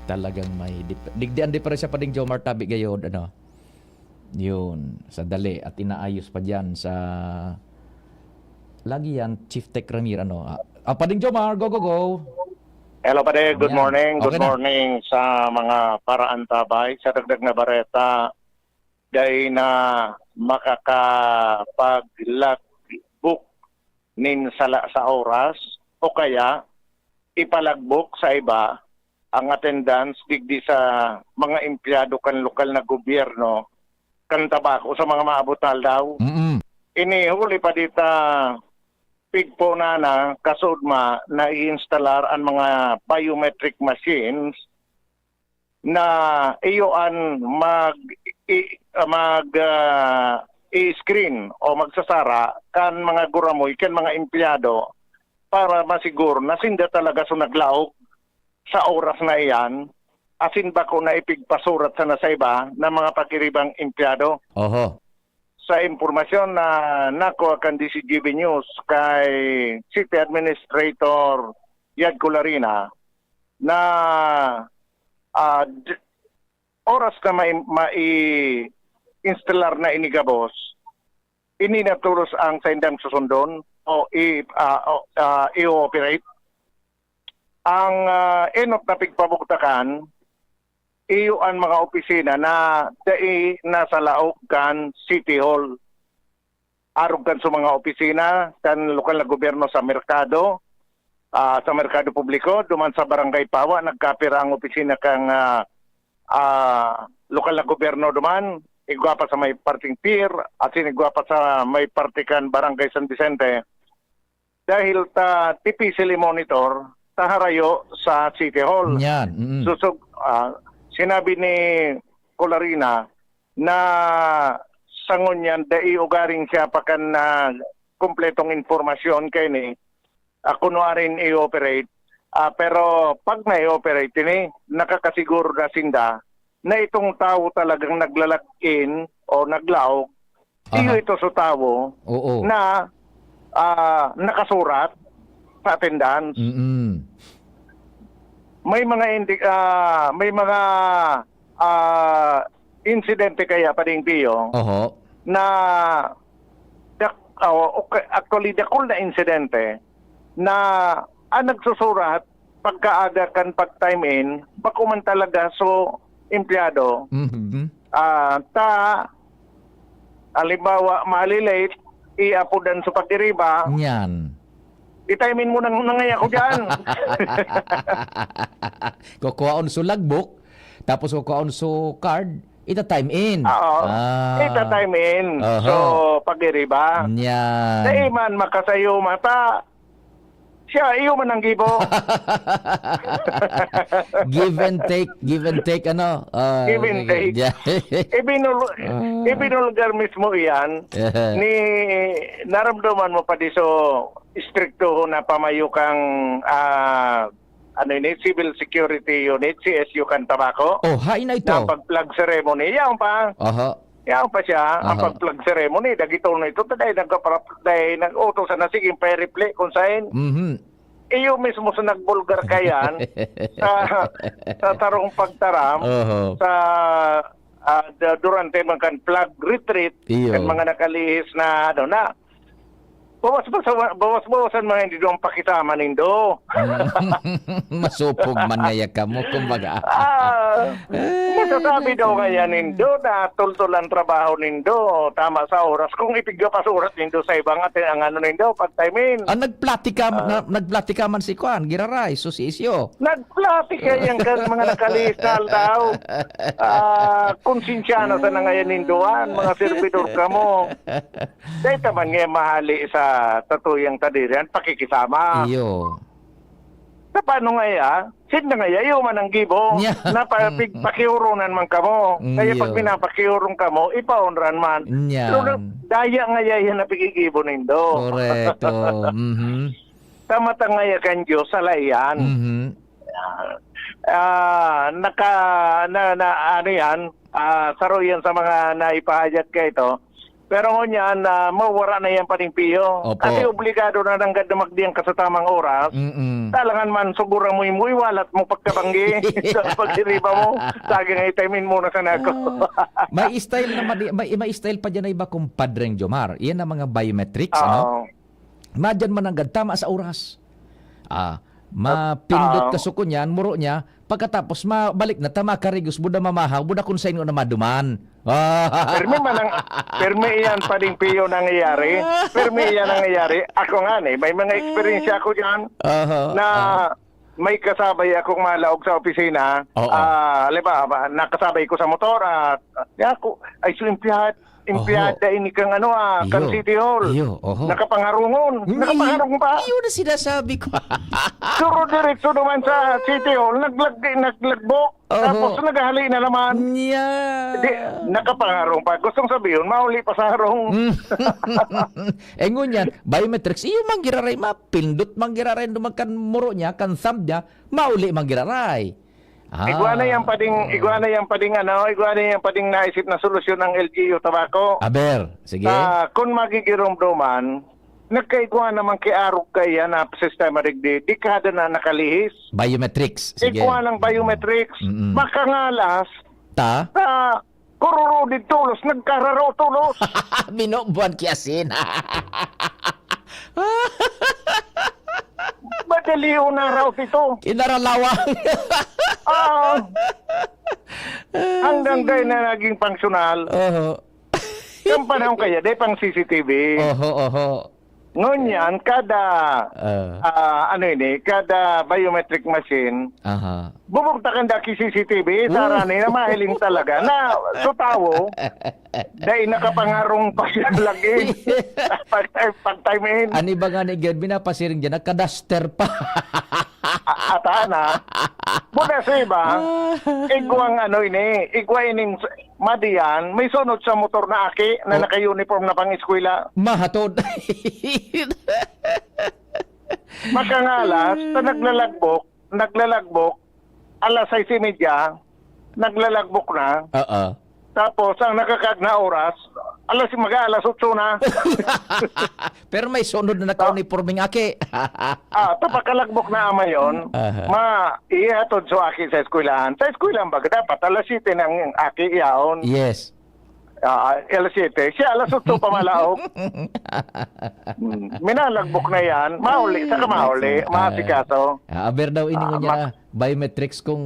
B: Talagang may digdian diferensya pa ding Jomar tabi gayod, ano? Yun, sa dali at inaayos pa dyan sa lagi yan, Chief Tech Ramir, ano? Pading Jomar, go, go, go!
V: Hello pare, good
B: Ayan.
V: morning.
B: Okay
V: Good
B: na.
V: morning sa mga paraan tabay. Sa dagdag na Barreta, dahil na makakapag-book nin sa oras o kaya ipalagbok sa iba ang attendance digdi sa mga empleyado kan lokal na gobyerno kan tabako sa mga maabot na aldaw. Inihuli pa dita pigpo na kasudma na i-installer ang mga biometric machines na iyoan i-screen o magsasara kan mga guramoy kan mga empleyado para masiguro na sinda talaga naglaog sa oras na iyan asin ba ko na ipigpasurat sa nasaiba ng mga pakiribang empleyado.
B: Oho.
V: Sa impormasyon na nakuha kan DCGB News kay City Administrator Yad Colarina na oras na mai-installar na inigabos, ininatulos ang saindang susundon o i-operate. Ang enot na pigpabuktakan, iyo ang mga opisina na dai nasa laog kan City Hall. Arog kan sa mga opisina kan lokal na gobyerno sa merkado publiko, duman sa Barangay Pawa, nagkapira ang opisina kang lokal na gobyerno duman, igwa pa sa may parting pier, at sinigwa pa sa may partikan Barangay San Vicente. Dahil tipisili monitor, taharayo sa City Hall.
B: Yan.
V: Susog, sinabi ni Colarina na sangon yan, dai ugaring siya pakan na kumpletong informasyon kay ni kunuarin i-operate. Pero pag na-i-operate ini, nakakasiguro na sinda na itong tao talagang naglalak-in o naglaog, iyo ito sa tao na nakasurat sa attendance. May mga insidente kaya pading Pio na actually dakol na insidente na ang nagsusurat pagkaaga kan pag-time in bakuman talaga so empleyado halimbawa malilate iapudan sa pagdiriba
B: yan.
V: I-time-in mo nangaya ko dyan.
B: Kukuhaon so logbook, tapos kukuhaon so card, ita-time in.
V: Oo. Ita-time in. So, pagdiriba.
B: Yan.
V: Dahil man makasayo mata, siya, iyo man ang gibo.
B: Give and take, give and take, ano?
V: Give and take. Ibinulgar mismo iyan, ni naramdaman mo pa di so stricto na pamayo kang civil security unit, CSU kan tabako.
B: Oh, hain na ito.
V: Na pag-plug ceremony, yan pa. Yan pa siya, ang pag-plug ceremony, dagito na ito, dahil nag-utos na sige, pa-replay kung saan. Iyo mismo sa nagbulgar kayan sa tarong pagtaram sa durante mga plug retreat at mga nakalihis na bawas-bawasan mga hindi doon pakisama nindo.
B: Masupog man ngaya ka mo, kumbaga.
V: Masasabi daw kaya nindo na tultulan trabaho nindo, tama sa oras. Kung ipigyo pa sa oras nindo sa ibang ang ano nindo, pag-time in.
B: Nagplatika man si Kwan, Giraray, so si Isyo.
V: Nagplatika yan mga nakalistal daw. Konsinsya na sa nangayan nindoan, mga servidor ka mo. Dahil naman nga mahali sa tatuyang tadirian, pakikisama.
B: Iyo.
V: Sa paano ngaya? Sin na ngaya, iyo man ang gibo. Na pakiurunan man kamo. Kaya pag pinapakiurong kamo, ipaunran man. Daya ngaya yan na pikigibo nindo.
B: Correcto.
V: Tamata ngaya kan Diyos sa layan. Ano yan, saro yan sa mga naipahayat ka ito. Pero ngunyan, mawara na yan paning Pio. Kasi obligado na nanggad na magdiyang ka sa tamang oras. Talangan man, siguro mo iwalat mo pagkabanggi sa pagdiriba mo. Sagi nga itimin muna sa nako.
B: May style pa dyan na iba kumpadreng Jomar. Iyan ang mga biometrics, ano? Madyan man nanggad, tama sa oras. Mapindot ka suko niyan, muro niya, pagkatapos mabalik na tama karigos, buda mamahaw, buda kung sa inyo na maduman.
V: Permi yan pa din Pio nangyayari. Permi yan nangyayari. Ako nga may mga experience ako dyan na may kasabay akong malaog sa opisina.
B: Oo.
V: Halimbawa, nakasabay ko sa motor at ako ay impiyada ini kang kan
B: Iyo.
V: City Hall.
B: Iyo, oho.
V: Nakapangarungon. Nakapangarong pa.
B: Yun na sinasabi ko.
V: Suro diretso naman sa City Hall, naglagbo. Tapos naghali na naman. Nakapangarong pa. Gustong sabihin, mauli pa sa harong.
B: Ngunyan, biometrics, iyo manggiraray, mapindot manggiraray, dumagkan muro niya, kan thumb niya, mauli manggiraray.
V: Igwa na yan pading naisip na solusyon ng LGU Tabaco.
B: Aber, sige.
V: Kung magigirumduman, nagkaigwa naman kay Arog kaya na sistema rigdi, dekada na nakalihis.
B: Biometrics, sige.
V: Igwa ng biometrics, makangalas,
B: Ta?
V: kururo di tulos, nagkararo tulos.
B: Binubuan kiasin.
V: Madaliw na raw ito.
B: Kinaralawang.
V: Hanggang dahil na naging pangsyonal. Yung panahon kaya, dahil pang CCTV.
B: Oho.
V: Ngunyan, kada kada biometric machine, bubugtakan da ki CCTV, sarani na mahiling talaga na sutawo, dahil nakapangarong pa siya lagi. Pag-time in.
B: Ani ba nga ni Gerd, binapasiring dyan, nagkadaster pa.
V: Atana. Buda sa iba, igwang igwa ining madiyan, may sunod sa motor na aki na naka-uniform na pang-eskwela.
B: Mahatod.
V: Makangalas, ta naglalagbok, alas 6:30, naglalagbok na. Tapos, ang nakakagna oras, alas 8 na.
B: Pero may sunod na naka-uniforming aki.
V: Tapakalagbok na ama yun, ihatod sa aki sa eskwelahan. Sa eskwelahan ba, dapat alas 7 ng aki iyaon.
B: Yes.
V: Alas 7. Siya alas 8 pa malaog. Minalagbok na yan. Mauli. Saka mauli. Maasikaso.
B: Aber daw iningon niya biometrics kung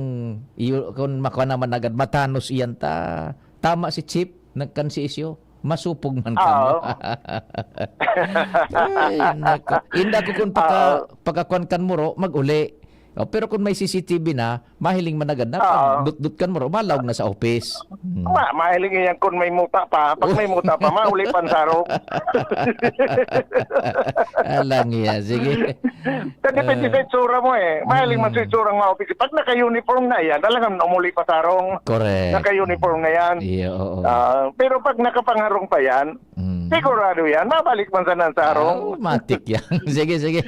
B: makuha naman agad matanos iyan ta. Tama si Chip. Nagkansi isyo. Masupog man ka mo. Inda ko kung pagkakuan kan mo mag-uli. Pero kung may CCTV na, mahiling managad na, dut-dut kan mo, malawag na sa office.
V: Mahiling yan kung may muta pa. Pag may muta pa, mauli pansaro.
B: Alang yan, sige.
V: Depende sa itsura mo eh. Mahiling man sa itsura ng mga office. Pag naka-uniform na yan, talagang umuli pa sarong.
B: Correct.
V: Naka-uniform na yan. Pero pag nakapangarong pa yan, sigurado yan, mabalik man sa sarong.
B: Matik yan. Sige.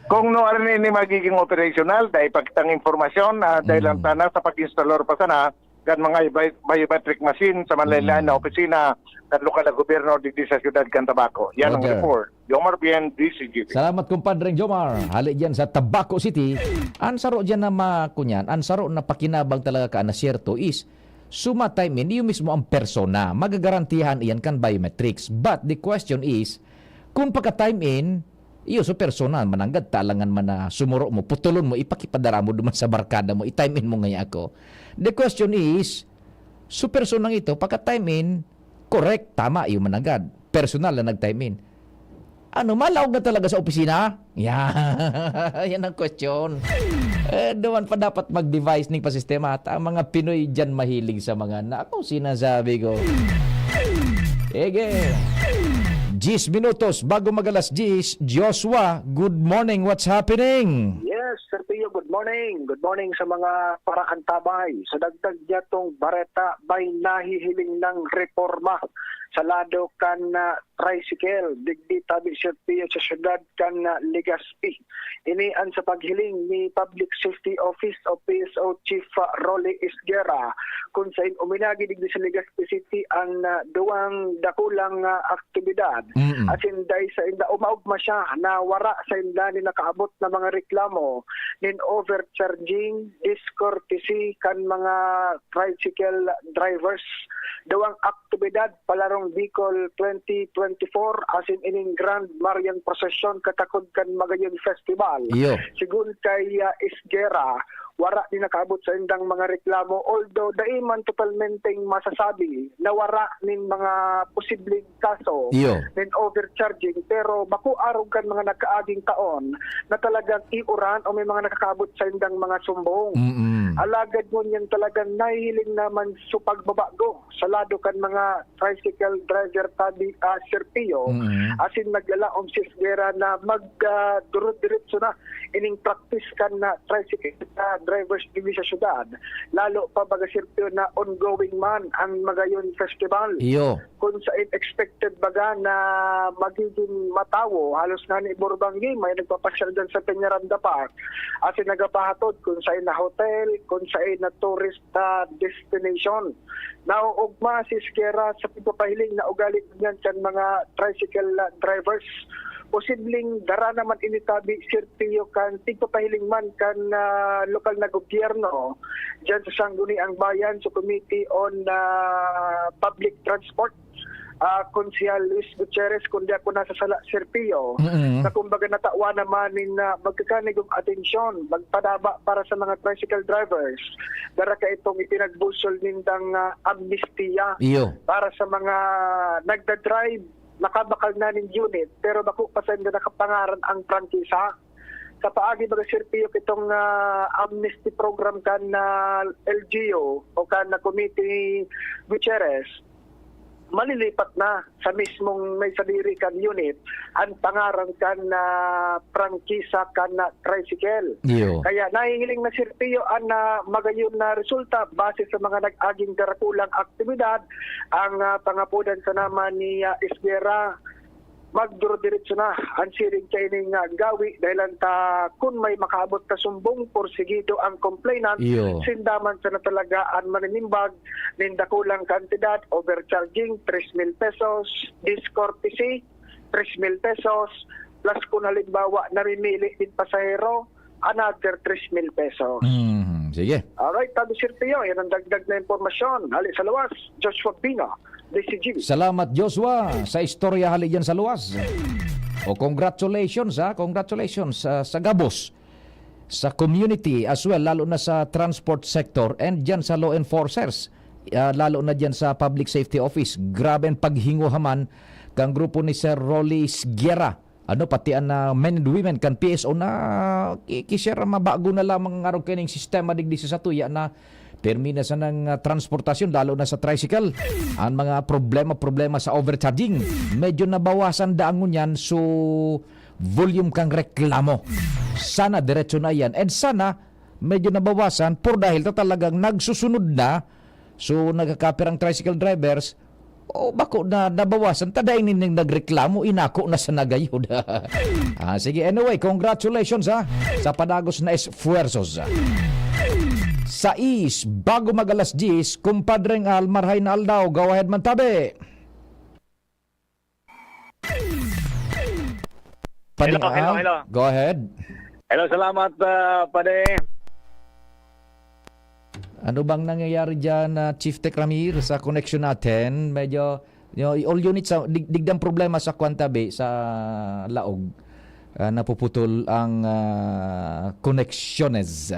V: Kung no rin ini magiging operational, dahil pagkitang informasyon, dahil lang sana sa pag-installor pa sana, kan mga biometric machine sa Manlaylayan na opisina ng lokal na gobyerno dito sa siyudad kan Tabaco. Yan ang report. Jomar Bien, DCGP.
B: Salamat kumpadreng Jomar. Hali dyan sa Tabaco City. Ansaro dyan na makunyan, ansaro na pakinabang talaga ka na siyerto is sumatime in, yung mismo ang persona. Magagarantihan iyan kan biometrics. But the question is, kung pagka-time in, iyo so personal, mananggad, talangan man na sumuro mo, putulon mo, ipakipadara mo duman sa barkada mo, i-time in mo ngayon ako. The question is, so personal ito, pagka-time in, correct, tama, iyo mananggad. Personal na nag-time in. Malawag na talaga sa opisina? Yan ang question. Doon pa dapat mag-device ng pasistema at ang mga Pinoy dyan mahilig sa mga sinasabi ko. Ege. 10 minutos bago magalas 10. Joshua, good morning. What's happening?
A: Yes, Sir Pio, good morning. Good morning sa mga paraantabay. Sa dagdag niya tong bareta, may nahihiling ng reforma sa lado kan tricycle, digdi tabi Sir Pio sa syudad kan Legazpi. Inian sa paghiling ni Public Safety Office o PSO Chief Rolly Isguera kung sa uminagi digdi sa Legazpi City ang duwang dakulang aktibidad. Asin dahil sa inda umaugma siya na wara sa inda ni nakaabot na mga reklamo nin overcharging, discourtesy kan mga tricycle drivers. Dawang aktibidad palarong Bicol 2024 asin ining Grand Marian Procession katakod kan Magayon Festival.
B: Iyo.
A: Sigun kay Isguera, wara ni nakaabot sa indang mga reklamo, although dai man totalmente masasabi na wara nin mga posibleng kaso
B: Iyo.
A: nin overcharging, pero baku arog kan mga nagkaaging taon na talagang iuran o may mga nakakaabot sa indang mga sumbong. Alagad mo niyan talagang nahihiling naman sa pagbabago sa lado kan mga tricycle driver tabi Sirpio, asin naglalaom si Esguera na durot-diretso na ining practice kan na tricycle drivers dili sa syudad, lalo pa baga Sirpio na ongoing man ang Magayon Festival.
B: Iyo.
A: Kung sa expected baga na magiging matawo, halos na ni Burbangi, may nagpapasyal dyan sa Peñaranda Park, asin nagapahatod kung sa na hotel, kung sa na tourist destination. Nauugma si Esguera sa pagpapahiling na ugali niyan kan mga tricycle drivers. Posibleng dara naman initabi Sirpio kan tigpapahiling man kan lokal na gobyerno dyan sa Sangguniang Bayan sa Committee on Public Transport. Konsehal Luis Gutierrez, kundi ako nasa sala Sirpio, na kumbaga natawa naman na magkakanigong atensyon, magpadaba para sa mga tricycle drivers. Dara ka itong ipinagbusol nindang amnestia para sa mga nagda-drive, nakabakal na ng unit, pero bako pa sa nakapangaran ang prangkisa. Sa paagi baga Sirpio itong amnesty program kan na LGU o kan na Committee Gutierrez, malilipat na sa mismong may sadiri kan unit ang pangarang kan na prangkisa kan na tricycle. Kaya nahihiling na Sirpio ang magayon na resulta base sa mga nag-aging darakulang aktibidad ang pangapudan sa naman ni Esguera. Magduro-diretso na ang siring kaining gawi dahil kung may makaabot na sumbong porsigido ang complainant, sindaman sa natalagaan maninimbag nindakulang kantidad, overcharging 3,000 pesos, discourtesy 3,000 pesos, plus kung halimbawa narimili din pasahero, another 3,000 pesos.
B: Sige.
A: Alright, Tabi Sirpio, yan ang dagdag na impormasyon. Hali sa lawas, Joshua Bina, DCGB.
B: Salamat Joshua sa istorya hali dyan sa luwas. O congratulations sa Gabos, sa community as well, lalo na sa transport sector and dyan sa law enforcers, lalo na dyan sa public safety office. Grabe ang paghinguhaman kang grupo ni Sir Rolly Esguera. Pati ang men and women kan PSO na kisira mabago na lamang ang araw kining sistema digdi sa tuya na termina sa ng transportasyon, lalo na sa tricycle. Ang mga problema sa overcharging, medyo nabawasan daangon yan so volume kang reklamo. Sana diretso na yan. And sana medyo nabawasan por dahil talagang nagsusunod na, so nagkakapirang tricycle drivers, bako na nabawasan, taday nining nagreklamo, inako na sa nagayod. Sige, anyway, congratulations sa padagos na esfuerzos. Sa bago mag-alas 10, kumpadreng Almarhay na Aldaw, go ahead man tabi.
H: Hello.
B: Go ahead.
H: Hello, salamat, Pade.
B: Ano bang nangyayari dyan, Chief Tech Ramir, sa connection natin? Medyo, all units, digdang problema sa Kwantabi, sa Laog. Napuputol ang connections.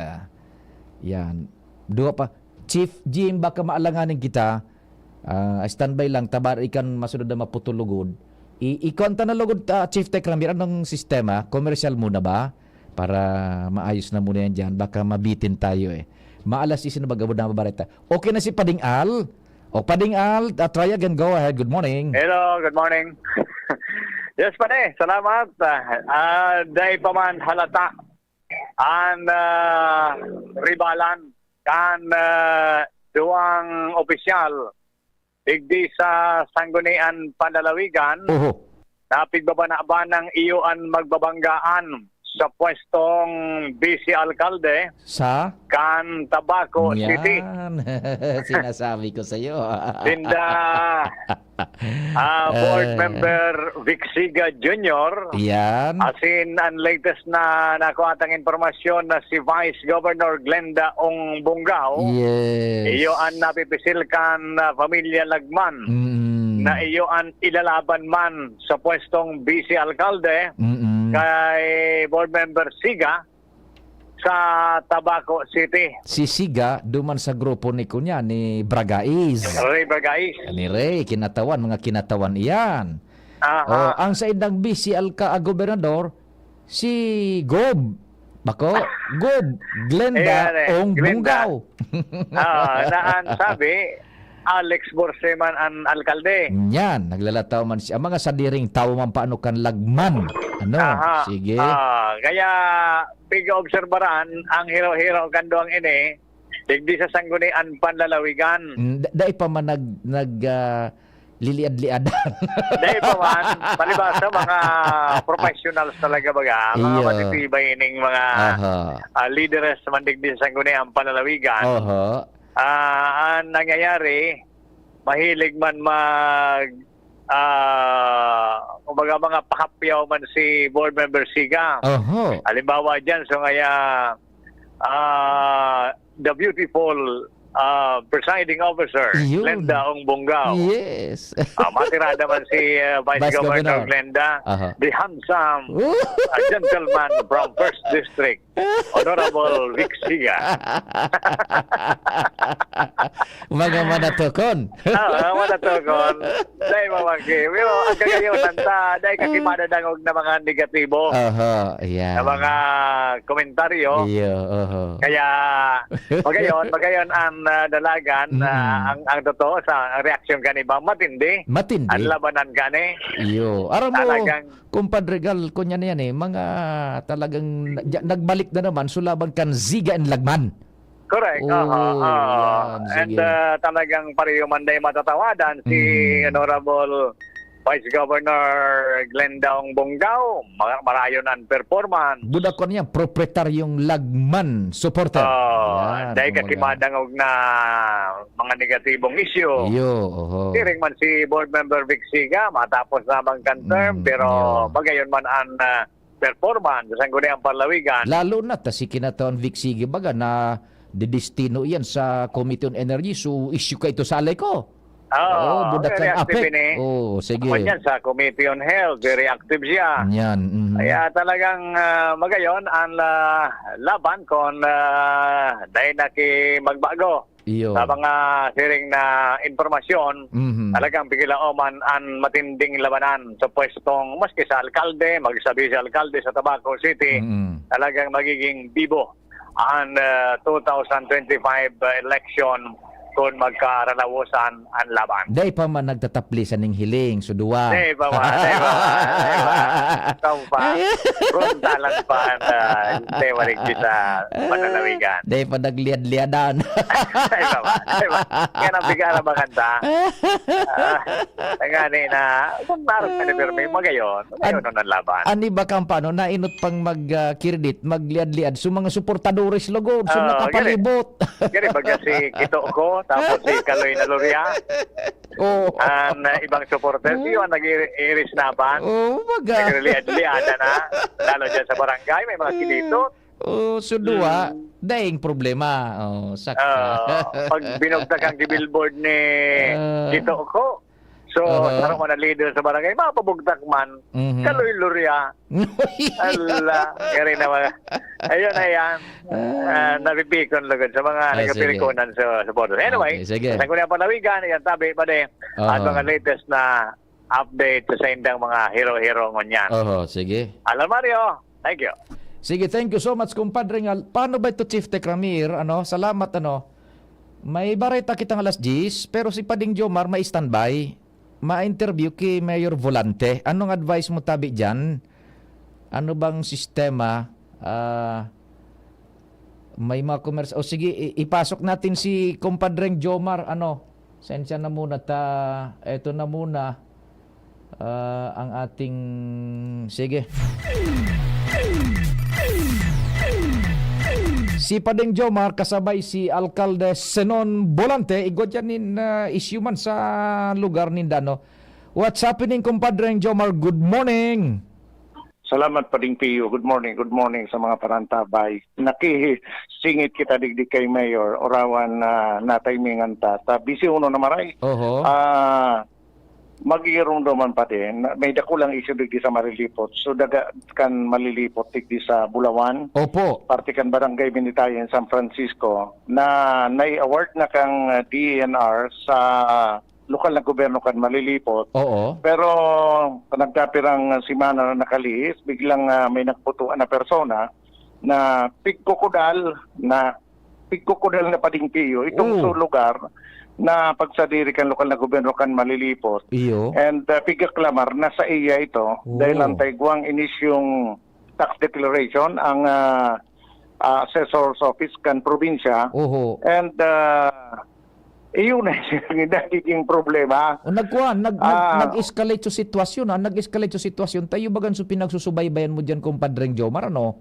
B: Yan. Dua pa. Chief Jim, baka maalanganin kita. Standby lang, tabar ikan masunod na maputulugod. Ikonta na lugod, Chief Tech Ramir, anong sistema? Commercial muna ba? Para maayos na muna yan dyan. Baka mabitin tayo Maalas isin na bagabod na mabareta. Okay na si Pading Al. Pading Al, try again. Go ahead. Good morning.
H: Hello, good morning. Yes, Pade, salamat. Dahil pa man halata ang ribalan kan duwang opisyal digdi sa Sanggunian Panlalawigan na pigbabana ng iyoan magbabanggaan sa pwestong vice alkalde
B: sa
H: Tabaco City.
B: Sinasabi ko sa iyo.
H: Tinda board member Vic Siga Jr.
B: Yan.
H: Asin ang latest na nakuhatang informasyon na si Vice Governor Glenda Ong Bungaw.
B: Yes.
H: Iyo ang napipisil kan pamilya Lagman. Na iyo ang ilalaban man sa pwestong vice alkalde. Kay board member Siga sa Tabaco City.
B: Si Siga, duman sa grupo ni kunya, ni Bragais.
H: Ray Bagais.
B: Ni Ray, kinatawan, mga kinatawan iyan.
H: Aha.
B: Ang sa indang si Gobernador, si Gob. Bako, Gob, Glenda, Ong
H: Glenda.
B: Bungaw.
H: Naan sabi, Alex Borseman ang alkalde.
B: Yan, naglalataw man siya. Mga sadiring tao man paano kan lagman. Ano?
H: Aha.
B: Sige.
H: Kaya piga-obserbaran ang hero-hero kanduang ini, digdi sa sanggunian panlalawigan.
B: Dahil pa man liliad-liadan.
H: Dahil pa man, palibasa mga professionals talaga baga, mga
B: Iyo.
H: matitibay ining mga leaders man digdi sa sanggunian panlalawigan. Ang nangyayari, mahilig man kumbaga mga pakapyaw man si board member Siga. Halimbawa dyan, so kaya the beautiful presiding officer,
B: Yun.
H: Glenda Ong Bungaw.
B: Yes.
H: Matirada man si Vice Governor
B: Governor.
H: Glenda,
B: Aha.
H: the handsome gentleman from 1st District, Honorable Vic Siga.
B: Mga manatukon.
H: Manatukon. Dahil mamagi. Pero ang kagayonan ta, dahil kakimadadangog na mga negatibo,
B: Ayan.
H: na mga komentaryo.
B: Iyo,
H: Kaya magayon ang dalagan, ang totoo sa reaksyon kaniba, matindi.
B: Matindi.
H: Ang labanan kani.
B: Iyo. Aram mo,
H: Talagang-
B: kumpadre Gal, kunya na yan mga talagang nagbalik na naman, sulaban kan Ziga and Lagman.
H: Correct.
B: yan,
H: And
B: sige.
H: talagang pareho man day matatawadan si Honorable Vice Governor Glenda Ong Bungaw, marayon ang performance.
B: Budak ko niya, proprietaryong Lagman supporter. Yan,
H: Dahil
B: kumbaga.
H: kakimadangog na mga negatibong issue.
B: Iyo,
H: Tiring man si board member Vic Siga, matapos namang kan-term, pero bagayon man ang performance sa sangguniang panlawigan.
B: Lalo na ta si kinataon Vic Sige baga na didestino yan sa Committee on Energy, so issue ka ito sa alay ko. Budak
H: very
B: kan
H: active
B: apek.
H: ini.
B: Sige.
H: Ako yan sa Committee on Health, very active siya.
B: Yan.
H: Kaya talagang magayon ang laban kung dahil magbago
B: Iyo.
H: sa mga siring na informasyon, talagang bigla oman ang matinding labanan sa pwestong maski sa alkalde, magsabi sa alkalde sa Tabaco City, talagang magiging bibo ang 2025 election kung magkaralawasan ang laban.
B: Day pa man nagtatapli sa ning hiling, suduwa.
H: Day pa man. Ikaw pa. Frontalan pa hindi maligid sa panlalawigan.
B: Day pa nagliad-liadan.
H: Day pa man. Yan ang bigara ba kanta? Ngani na, kung naroon ka ni Berme, magayon nun ang laban.
B: Ani ba kang paano, nainot pang mag-kirdit, magliad-liad, so mga suportadores logod, so nakapalibot.
H: Gani baga si Kito ko, tapos si Kaloy na Loria. Ang ibang supporters, yun, nag-iris napan.
B: Baga.
H: Nag-liad-liada na. Lalo dyan sa barangay, may mga kilito.
B: Suduwa, daing problema. Sakta.
H: Pag binugtag ang billboard ni Kito ko, so, naroon mo na leader sa barangay, mapabugtak man, Kaloy Loria. Ala, gari na mga. Ayun, napipikon lagod sa mga nagapilikunan sa supporters. Anyway,
B: sige.
H: sa kunya panawigan, yan tabi pa din, at mga latest na update sa indang mga hero-hero ngunyan.
B: Sige.
H: Alam Mario, thank you.
B: Sige, thank you so much, kumpadre Ngal. Paano ba ito, Chief Tekramir? Salamat, May bareta kitang alas 10, pero si Pading Jomar may standby. Ma-interview kay Mayor Volante. Anong advice mo tabi dyan? Ano bang sistema? May mga commerce. Sige, ipasok natin si kumpadreng Jomar. Sensya na muna eto na muna ang ating... Sige. Si Padeng Jomar kasabay si Alcalde Senon Volante igod yan issue man sa lugar ni Dano. What's happening, kumpadreng Jomar? Good morning.
V: Salamat Pading Pio. Good morning sa mga parantabay. Nakisingit kita digdi kay Mayor orawan na nataymingan ta. Busy uno na maray. magirumduman pa din. May dakulang issue digdi sa Marilipot. So daga kan malilipot digdi sa Bulawan.
B: Opo.
V: Parte kan barangay Binitayan San Francisco na nai-award na kang DENR sa lokal na gobyerno kan malilipot.
B: Oo.
V: Pero nagkapirang simana na nakaliis, biglang may nagputuan na persona na pigkukudal na padingpiyo itong
B: Oh.
V: lugar na pagsadiri kan lokal na gobyerno kan malilipot.
B: Iyo.
V: And pigaklamar na sa iya ito dahil ang taigwang inisyong tax declaration ang assessor's office kan probinsya.
B: Oho.
V: And iyon na yung nagiging problema.
B: Nag-escalate sa sitwasyon. Nag-escalate sa sitwasyon. Tayo bagan so pinagsusubaybayan mo dyan, kumpadreng Jomar, ano?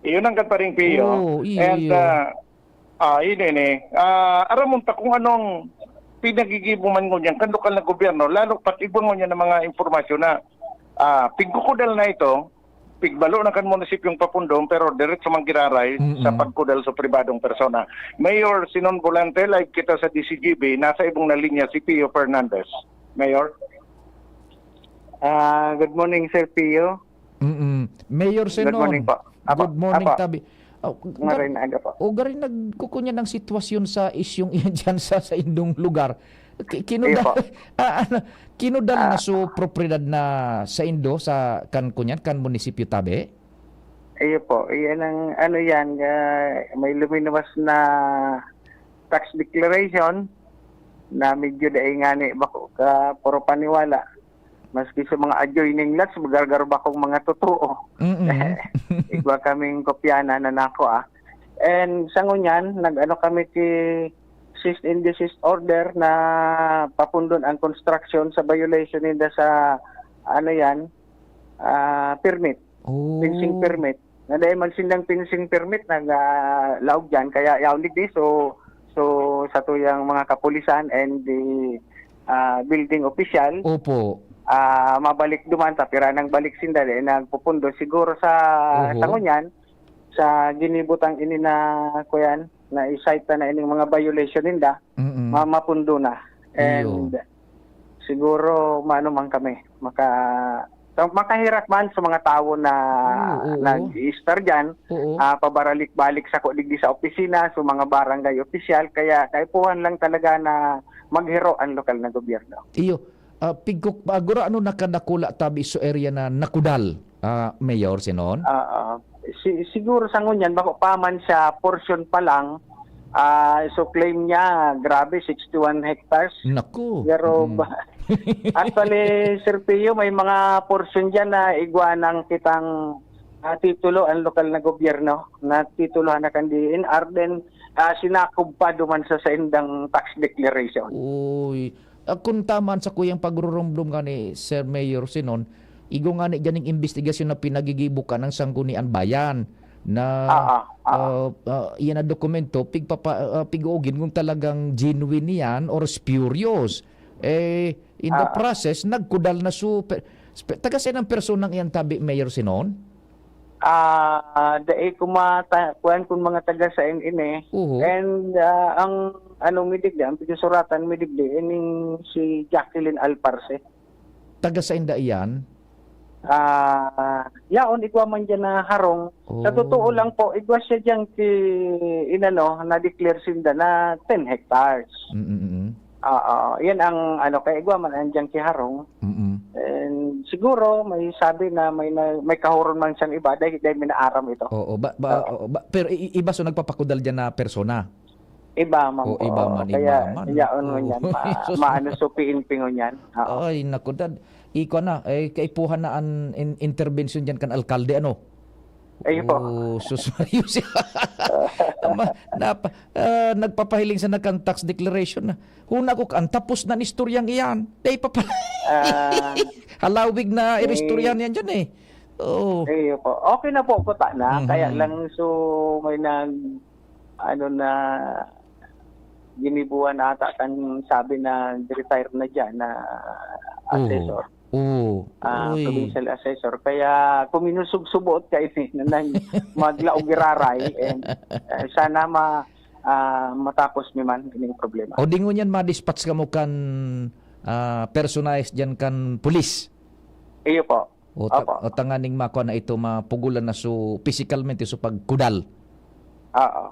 V: Iyon ang katparing piyo.
B: Oo,
V: And aramon ta kung anong pinagigibuman mo niyan kan lokal na gobyerno, lalo patibon mo niya ng mga informasyon na pigkukudal na ito, pigbalo na kan munisipyong Papundong pero diretso mang giraray sa pagkudal sa pribadong persona. Mayor Sinon Volante, live kita sa DCGB, nasa ibong na linya si Pio Fernandez. Mayor?
C: Good morning, Sir Pio.
B: Mayor Sinon.
C: Good morning po.
B: Good morning,
C: Apa.
B: Tabi.
C: Ngayon aga po.
B: Garin nagkukunya ng sitwasyon sa isyong iyan dyan sa indong lugar. Kinudal na so propriedad na sa Indo sa kunyan kan munisipyo Tabi?
C: Iyo po. Iyan ang ano yan, may luminuwas na tax declaration na medyo daing ngani bako ka puro paniwala. Maski sa mga adjoining lots, magargar ba kong mga totoo. Igwa kaming kopyana na nako And sa ngunyan, nag-ano kami ti cease and desist order na papundon ang construction sa violation nila sa ano yan, permit. Fencing permit. Na dahil magsindang fencing permit, nag-laog dyan. Kaya yaundig di. So sa tuyang mga kapulisan and the building official.
B: Opo.
C: Mabalik duman tapira nang balik sindali nagpupundo siguro sa tangunyan sa ginibutang ini na kuyan na i-cite na ining mga violation ninda mapundo na and siguro maano man kami makahirap man sa mga tao na nag-i-star dyan pabaralik-balik sa digdi sa opisina sa mga barangay opisyal kaya kaipuhan lang talaga na maghiro ang lokal na gobyerno.
B: Iyo. Pigkok aguro ano nakadakula Tabi so area na nakudal Mayor Sinon?
C: Siguro sa ngunyan bako paman sa portion pa lang so claim niya grabe 61 hectares.
B: Naku.
C: Pero actually Sir Pio may mga portion diyan na igwa ng kitang titulo ang lokal na gobyerno na titulohan na kan DNR then sinakob pa duman sa indang tax declaration.
B: Uy. Kung taman sa kuyang pagrurumdum nga ni Sir Mayor Sinon, igo nga ni ganing investigasyon na pinagigibukan ng Sanggunian Bayan na iyan na dokumento pig-ugin kung talagang genuine yan or spurious. In the process, nagkudal na taga sa ng personang iyan Tabi Mayor Sinon?
C: Dae kuan kun mga taga sa ini and ang midigdi ang pinasuratan midigdi ining si Jacqueline Alparce
B: taga sa inda iyan
C: yaon igwa man dyan na harong sa totoo lang po igwa siya dyan na declare sinda na 10 hectares yan ang kay igwa man andyan ki harong and siguro may sabi na may kahuron man siyang iba dahil may naaram ito.
B: Pero iba so nagpapakudal dyan na persona.
C: Iba man.
B: Iba man.
C: Yaon mo yan. Maano supiin pingon yan.
B: Ay nakudad. Iko na kaipuhan na ang intervention dyan kan alkalde ano.
C: Ay po.
B: Susmario siya. Nagpapahiling sa nagkang tax declaration na. Huna ko ang tapos na istoryang iyan. Halawig na iristoryan yan dyan
C: po. Okay na po kuta na. Kaya lang so may ginibuan ata kan sabi na retire na dyan na assessor. Provincial assessor. Kaya kuminusog-subuot ka na maglaog iraray and sana matapos mi man ining problema.
B: O dingon yan ma-dispatch ka mo kan personalized dyan kan pulis.
C: Iyo po.
B: O,
C: Opo.
B: o tanganing mako na ito mapugulan na so physicalmente so pagkudal.
C: Oo.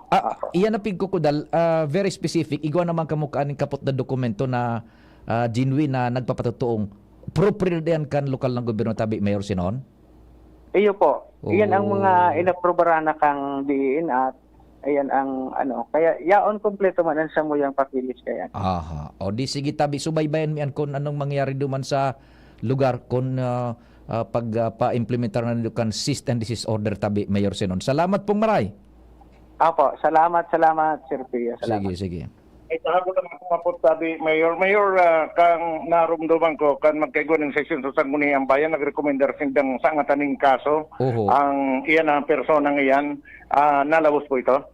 B: Iyan na pigkukudal, very specific. Igwa naman kamukhaan ng kapot na dokumento na genuine na nagpapatutuong appropriate yan kan lokal ng gobyerno tabi Mayor Sinon?
C: Iyo po.
B: Oo.
C: Iyan ang mga inaprobara na kang diin at ayan ang kaya yaon kompleto man ang samuyang papilis kaya.
B: Aha. O di sige tabi subaybayan mi an kung anong mangyari duman sa lugar kung pagpa-implementar na nito kan cease and desist order tabi Mayor Sinon. Salamat pong maray.
C: Apo, salamat Sir Pia. Salamat.
B: Sige.
V: Ito ako naman kumapot sabi, Mayor, kang narumduman ko, kan magkaigo ng session sa Sangguni ang Bayan, nagrekomendar sindang sa ngataning kaso.
B: Oho.
V: Ang iyan ang personang iyan, nalabos po ito.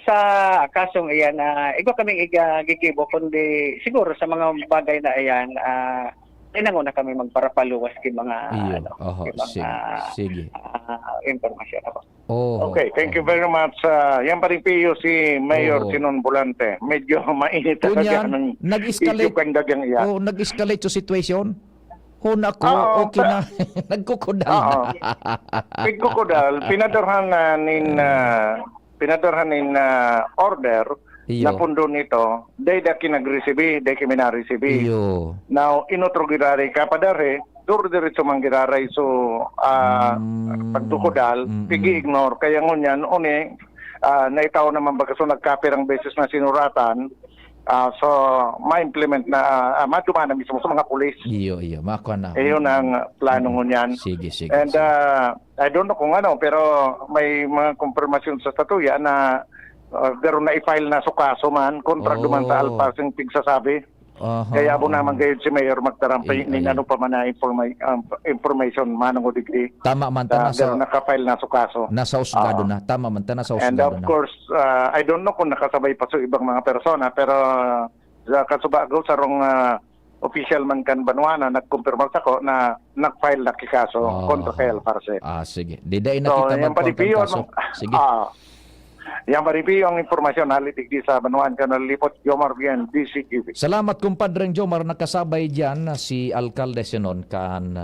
C: Sa kasong iyan, ikaw kaming gigibo, kundi siguro sa mga bagay na iyan, tinango na kami magparapaluwas kay mga,
B: sige.
C: Impormasyon.
B: Oh.
V: Okay, thank you very much. Yan pa rin piyo si Mayor Sinon Bolante. Medyo mainit talaga ng
B: nag-escalate.
V: issue kang dagang iyan.
B: Oh, nag-escalate yung situation. Nako, okay na. Nagkukudal na.
V: Pagkukudal, pinadorhan nin order na pundo nito, day da kinag-recibe, day kami na-recibe. Now, inutrogirari ka padare, diretso manggiraray so pagdukudal, pigi-ignore. Kaya ngunyan, naitaw naman baga so nagkapirang beses na sinuratan, so ma-implement na, madumana mismo sa mga pulis.
B: Iyo, mako na.
V: Iyon ang plano ngunyan.
B: Sige.
V: And I don't know kung pero may mga konfirmasyon sa statuya na garo na i-file na sukaso man, kontra duman sa alpasing pigsasabi. Kaya abo naman gayon si Mayor magtarampay ning ano pa man na information manong o digdi.
B: Tama man ta
V: nasa naka-file na sukaso.
B: Nasa usgado na. Tama man ta nasa usgado
V: na.
B: na.
V: And of course, I don't know kung nakasabay pa sa ibang mga persona pero kasubago sa rong official man kan Banuana nagkumpirma sa ko na nag-file na kikaso kontra kay Alparse.
B: Sige. Diday nakita man
V: po
B: kaso. Sige.
V: Yan paripi ang informasyon halitig di sa Banuan Kanal Lipot Jomar Bien DCTV.
B: Salamat kumpadreng Jomar, nakasabay diyan si Alcalde Sinon kan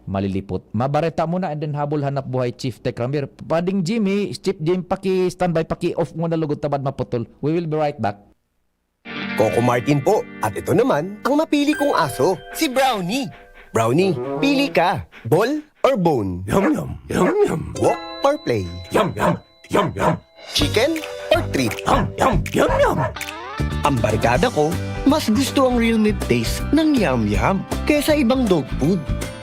B: malilipot. Mabareta muna and then habol hanap buhay Chief Tech Ramir. Pading Jimmy, Chief Jim standby off muna lugod tabad maputol. We will be right back.
F: Coco Martin po. At ito naman ang mapili kong aso, si Brownie. Brownie, pili ka. Ball or bone?
J: Yum yum. Yum yum.
F: Walk or play?
J: Yum yum. Yum yum.
F: Chicken or treat?
J: Yum yum.
F: Ang barkada ko, mas gusto ang real meat taste ng yum yum kaysa ibang dog food.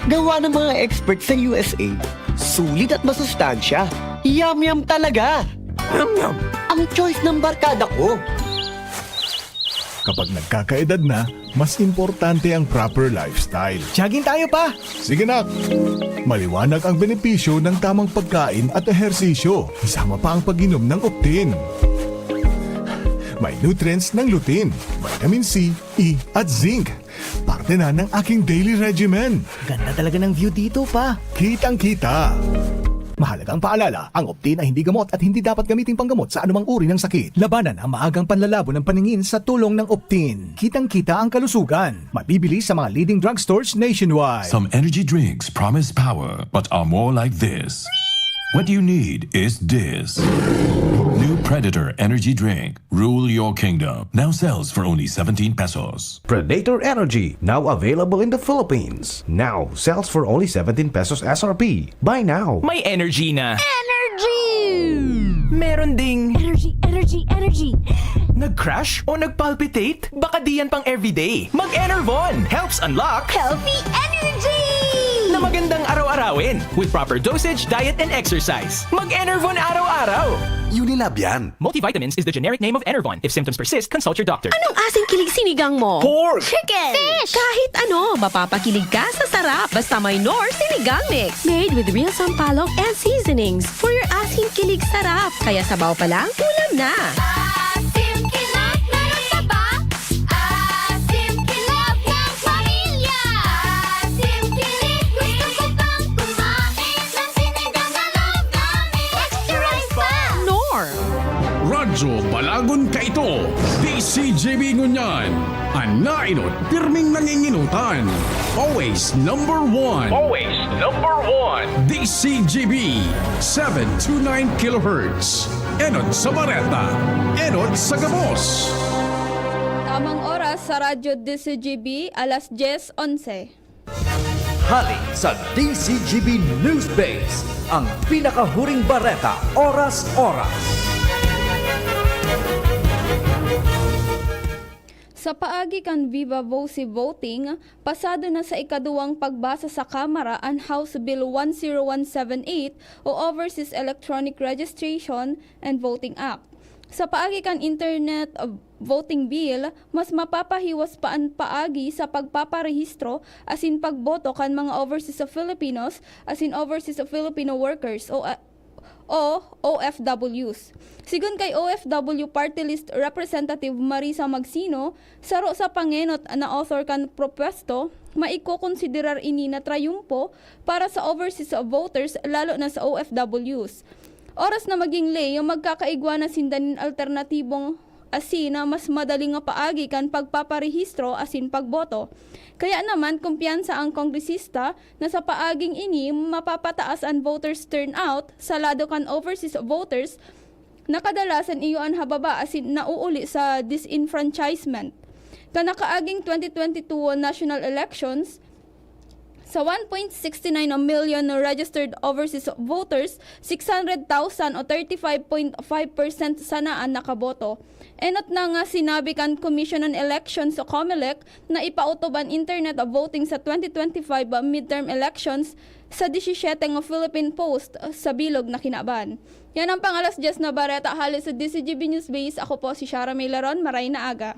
F: Gawa ng mga experts sa USA, sulit at masustansya. Yum yum talaga.
J: Yum yum.
F: Ang choice ng barkada ko.
I: Kapag nagkakaedad na, mas importante ang proper lifestyle.
J: Jogging tayo pa!
I: Sige nak! Maliwanag ang benepisyo ng tamang pagkain at ehersisyo. Isama pa ang pag-inom ng Optin. May nutrients ng lutein, vitamin C, E at zinc. Parte na ng aking daily regimen.
J: Ganda talaga ng view dito pa.
I: Kitang-kita. Mahalagang paalala, ang Optin ay hindi gamot at hindi dapat gamitin panggamot sa anumang uri ng sakit. Labanan ang maagang panlalabo ng paningin sa tulong ng Optin. Kitang-kita ang kalusugan. Mabibili sa mga leading drugstores nationwide.
W: Some energy drinks promise power but are more like this. What you need is this. New Predator Energy Drink. Rule your kingdom. Now sells for only 17 pesos.
E: Predator Energy, now available in the Philippines. Now sells for only 17 pesos SRP. Buy now.
X: May energy na.
S: Energy!
X: Meron ding
S: Energy!
X: nag-crash o nag-palpitate? Baka di yan pang everyday. Mag-Enervon helps unlock
S: Healthy energy!
X: na magandang araw-arawin with proper dosage, diet, and exercise. Mag-Enervon araw-araw.
F: Unilab yan.
X: Multivitamins is the generic name of Enervon. If symptoms persist, consult your doctor.
P: Anong asing kilig sinigang mo?
X: Pork!
P: Chicken! Fish! Kahit ano, mapapakilig ka sa sarap. Basta may Knorr Sinigang Mix. Made with real sampalok and seasonings for your asing kilig sarap. Kaya sabaw pa lang, ulam na.
G: Asim kinap na nasaba. Asim kinap ng pamilya. Asim kilig, gusto ko pang kumain ng sinigang na love namin. Extra rice pa!
P: Knorr!
U: Radyo Bala Dagon ka ito, DCGB Ngunyan. Anainot, pirming nanginginutan. Always number one.
K: Always number one.
U: DCGB 729 kHz. Enod sa Bareta. Enod sa Gabos.
L: Tamang oras sa Radyo DCGB, alas 10:11.
M: Hali sa DCGB News Base, ang pinakahuring bareta oras-oras.
L: Sa paagi kan Viva Voce Voting, pasado na sa ikaduwang pagbasa sa Kamara ang House Bill 10178 o Overseas Electronic Registration and Voting Act. Sa paagi kan Internet Voting Bill, mas mapapahiwas pa ang paagi sa pagpaparehistro asin pagboto kan mga overseas Filipinos asin overseas Filipino workers o OFWs. Sigun kay OFW Party List Representative Marisa Magsino, saro sa pangenot na author kan propwesto, maiko-konsiderar ini na trayumpo para sa overseas voters lalo na sa OFWs. Oras na maging lay, yung magkakaigwa na sindanin alternatibong asin na mas madaling nga paagi kan pagpaparehistro asin pagboto. Kaya naman, kumpiyansa ang kongresista na sa paaging ini mapapataas ang voters turnout sa lado kan overseas voters na kadalasan iyo ang hababa asin nauuli sa disenfranchisement. Kanakaaging 2022 national elections, sa 1.69 million registered overseas voters, 600,000 o 35.5% sana ang nakaboto. Enot na nga sinabi kan Commission on Elections o COMELEC na ipautoban internet voting sa 2025 midterm elections sa 17 ng Philippine Post sa bilog na kinaban. Yan ang pangalas 10 na bareta hali sa DCGB News Base. Ako po si Shara May Laron, maray na aga.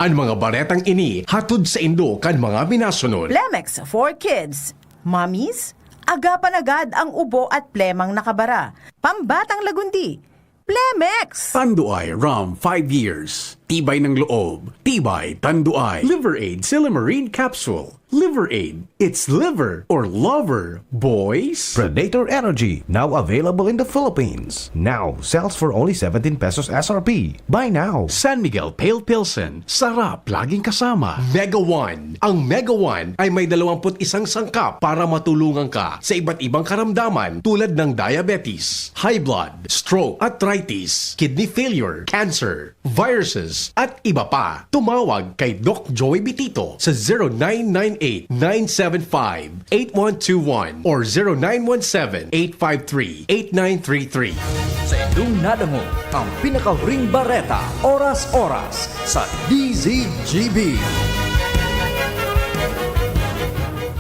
U: Ang mga baretang ini hatod sa Indo kan mga binasunod.
D: Plemex for Kids. Mommies, agapan agad ang ubo at plemang nakabara. Pambatang lagundi. Plemex!
U: Tanduay Rum 5 years. Tibay ng loob. Tibay Tanduay. Liver Aid Silimarine Capsule. Liver Aid. It's liver or lover, boys.
E: Predator Energy, now available in the Philippines. Now sells for only 17 pesos SRP. Buy now.
U: San Miguel Pale Pilsen. Sarap laging kasama. Mega One. Ang Mega One ay may 21 sangkap para matulungan ka sa iba't ibang karamdaman tulad ng diabetes, high blood, stroke, arthritis, kidney failure, cancer, viruses, at iba pa. Tumawag kay Doc Joey Bitito sa 0998-975-8121 or 0917-853-8933.
M: Sa inyong nadamo, ang pinakahuring bareta oras-oras sa DZGB.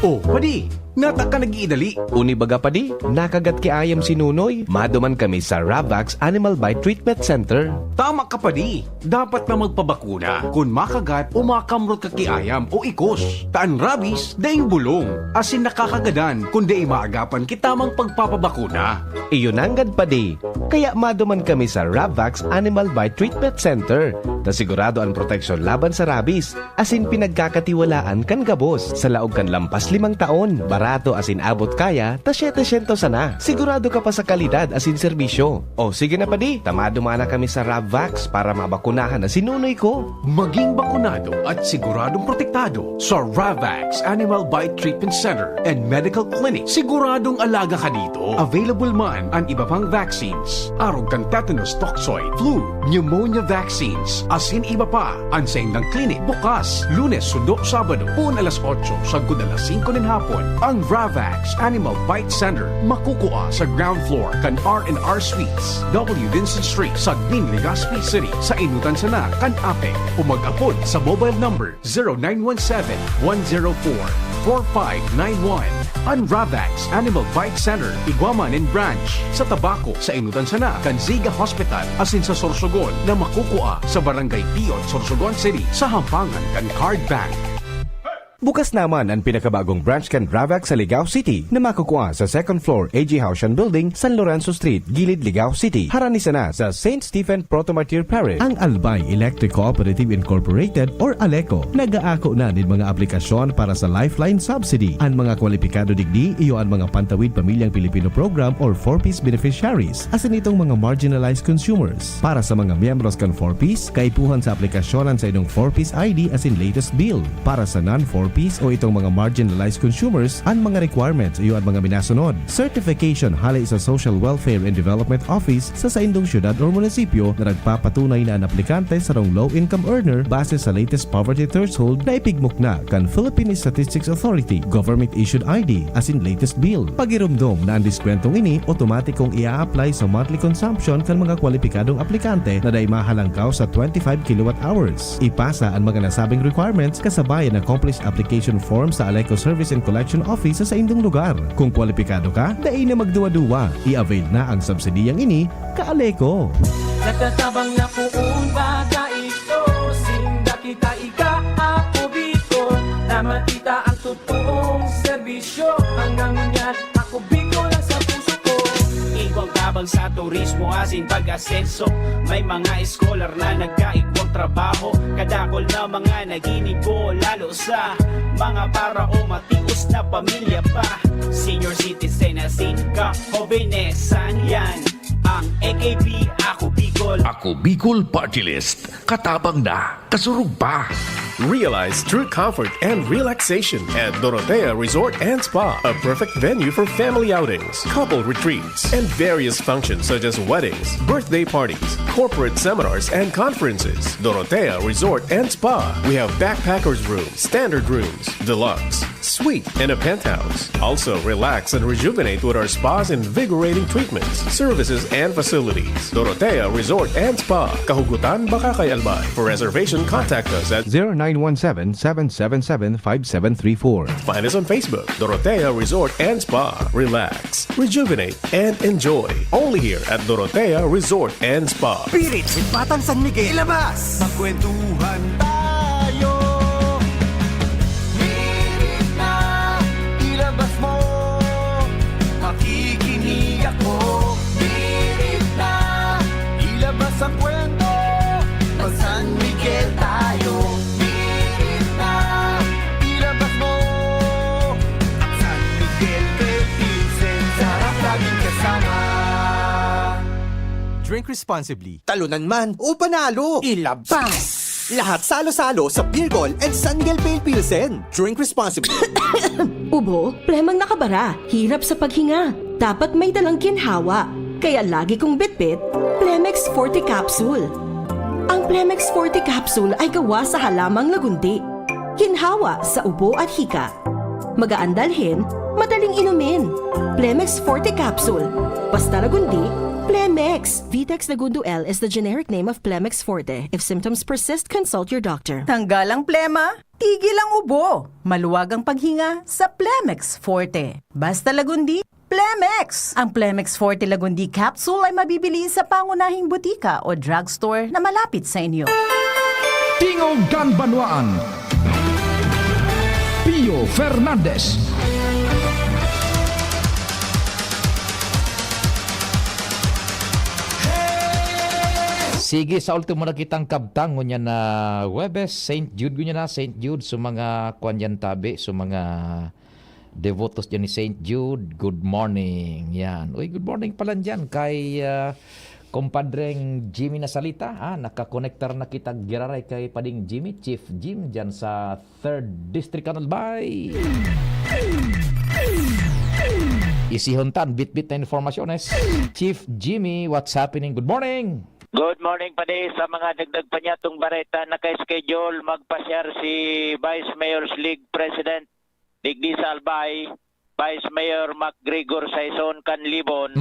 U: Oh, padi, nata ka nag-iidali.
E: Uni baga pa di, nakagat ki ayam si Nunoy. Maduman kami sa Ravax Animal Bite Treatment Center.
U: Tama ka pa di. Dapat na magpabakuna kung makagat o makamrot ka kiayam o ikos. Taan rabies, daing bulong. Asin nakakagadan kung daing maagapan kitamang pagpapabakuna.
E: Iyon nanggad pa di. Kaya maduman kami sa Ravax Animal Bite Treatment Center. Na sigurado ang proteksyon laban sa rabies. Asin pinagkakatiwalaan kan gabos. Sa laog kan lampas 5 taon. Barato asin abot kaya, ta 700 sana. Sigurado ka pa sa kalidad asin serbisyo. O sige na pa di, tamado mana kami sa Ravax para mabakunahan na sinunoy ko.
U: Maging bakunado at siguradong protektado sa Ravax Animal Bite Treatment Center and Medical Clinic. Siguradong alaga ka dito. Available man ang iba pang vaccines. Arog kan tetanus toxoid, flu, pneumonia vaccines, asin iba pa. Ang saindang clinic bukas, Lunes, Sundo, Sabado, puon alas 8, sagod alas 5 ng hapon. Ang Ravax Animal Bite Center makukuha sa ground floor kan R&R Suites, W. Vincent Street, Sagmin, Legazpi City. Sa inutan sana kan Apek o mag-apod sa mobile number 0917-104-4591. Ang Ravax Animal Bite Center, Iguaman and Branch. Sa Tabaco, sa inutan sana kan Ziga Hospital, asin sa Sorsogon na makukuha sa Barangay Piot, Sorsogon City, sa Hampangan kan Card Bank.
E: Bukas naman ang pinakabagong branch kan Ravax sa Ligao City na makukuha sa 2nd floor AG Haushan Building, San Lorenzo Street, Gilid, Ligao City. Haranisa na sa St. Stephen Protomartyr Parish. Ang Albay Electric Cooperative Incorporated or ALECO nagaako na din mga aplikasyon para sa Lifeline Subsidy. Ang mga kwalipikado digdi iyo ang mga Pantawid Pamilyang Pilipino Program or 4-piece beneficiaries asin itong mga marginalized consumers. Para sa mga miyembros kan 4-piece, kaipuhan sa aplikasyonan sa inyong 4-piece ID as in latest bill. Para sa non-4-piece o itong mga marginalized consumers, ang mga requirements iyo ang mga minasunod. Certification halay sa Social Welfare and Development Office sa indong syudad o munisipyo na nagpapatunay na ang aplikante sa rong low-income earner base sa latest poverty threshold na ipigmok na kan Philippine Statistics Authority government-issued ID as in latest bill. Pagirumdom na ang diskwentong ini otomatikong ia-apply sa monthly consumption kan mga kwalipikadong aplikante na day mahalangkaw sa 25 kilowatt hours. Ipasa ang mga nasabing requirements kasabay ang accomplished application form sa ALECO Service and Collection Office sa indong lugar. Kung kwalipikado ka, dai na magduwa-duwa. I-avail na ang subsidiyang ini ka-ALECO.
N: Nagtatabang na puun baga ito, sinda kita ika-ako biko, na makita ang totoong serbisyo. Hanggang yan, ako biko lang sa puso ko. Ikaw tabang sa turismo asin pag-asenso, may mga scholar na nagkaigwang trabaho, kadakol na mga naginibo, lalo sa mga para o matius na pamilya pa. Senior citizen asin ka, hobenesan yan. Ang AKP Ako Bicol.
O: Ako Bicol Party List. Katabang na, kasurug pa.
Q: Realize true comfort and relaxation at Dorotea Resort and Spa, a perfect venue for family outings, couple retreats, and various functions such as weddings, birthday parties, corporate seminars, and conferences. Dorotea Resort and Spa. We have backpackers rooms, standard rooms, deluxe, suite, and a penthouse. Also, relax and rejuvenate with our spas and invigorating treatments, services, and facilities. Dorotea Resort and Spa, Kahugutan, Bakakay, Albay. For reservation, contact us at
E: 0917-777-5734.
Q: Find us on Facebook, Dorotea Resort and Spa. Relax, rejuvenate, and enjoy. Only here at Dorotea Resort and Spa.
R: Spirit with Batang San Miguel. Ilabas! Magkwentuhan tayo. Spirit na, ilabas mo. Makikinig ako. Spirit na, ilabas ang kwento. Mag San Miguel tayo. Drink responsibly. Talunan man o panalo, ilabas! Lahat salo-salo sa Beer Gold and San Miguel Pale Pilsen. Drink responsibly.
P: Ubo, plemang nakabara, hirap sa paghinga. Dapat may dalang ginhawa. Kaya lagi kong bitbit, Plemex Forte Capsule. Ang Plemex Forte Capsule ay gawa sa halamang lagundi. Ginhawa sa ubo at hika. Magaan dalhin, madaling inumin. Plemex Forte Capsule. Basta lagundi, Plemex. Vitex Lagundo L is the generic name of Plemex Forte. If symptoms persist, consult your doctor.
D: Tanggal ang plema, tigil ang ubo. Maluwag ang paghinga sa Plemex Forte. Basta lagundi, Plemex. Ang Plemex Forte Lagundi Capsule ay mabibili sa pangunahing butika o drugstore na malapit sa inyo.
Y: Tingog Ganbanwaan. Pio Fernandez.
B: Sige, sa ultimo na kitang kabtang ngunya na Webes, St. Jude ngunya na, St. Jude, so mga kwanyan tabi, so mga devotos dyan ni St. Jude, good morning. Yan. Uy, good morning pala dyan kay kumpadreng Jimmy na salita. Nakakonektar na kita giraray kay pading Jimmy, Chief Jim dyan sa 3rd District Albay. Isihuntan, bit-bit na informasyones. Chief Jimmy, what's happening? Good morning!
Z: Good morning pa din sa mga dagdag pa niya itong bareta na schedule magpasyar si Vice Mayor's League President Digdi sa Albay, Vice Mayor MacGregor Saison Canlibon,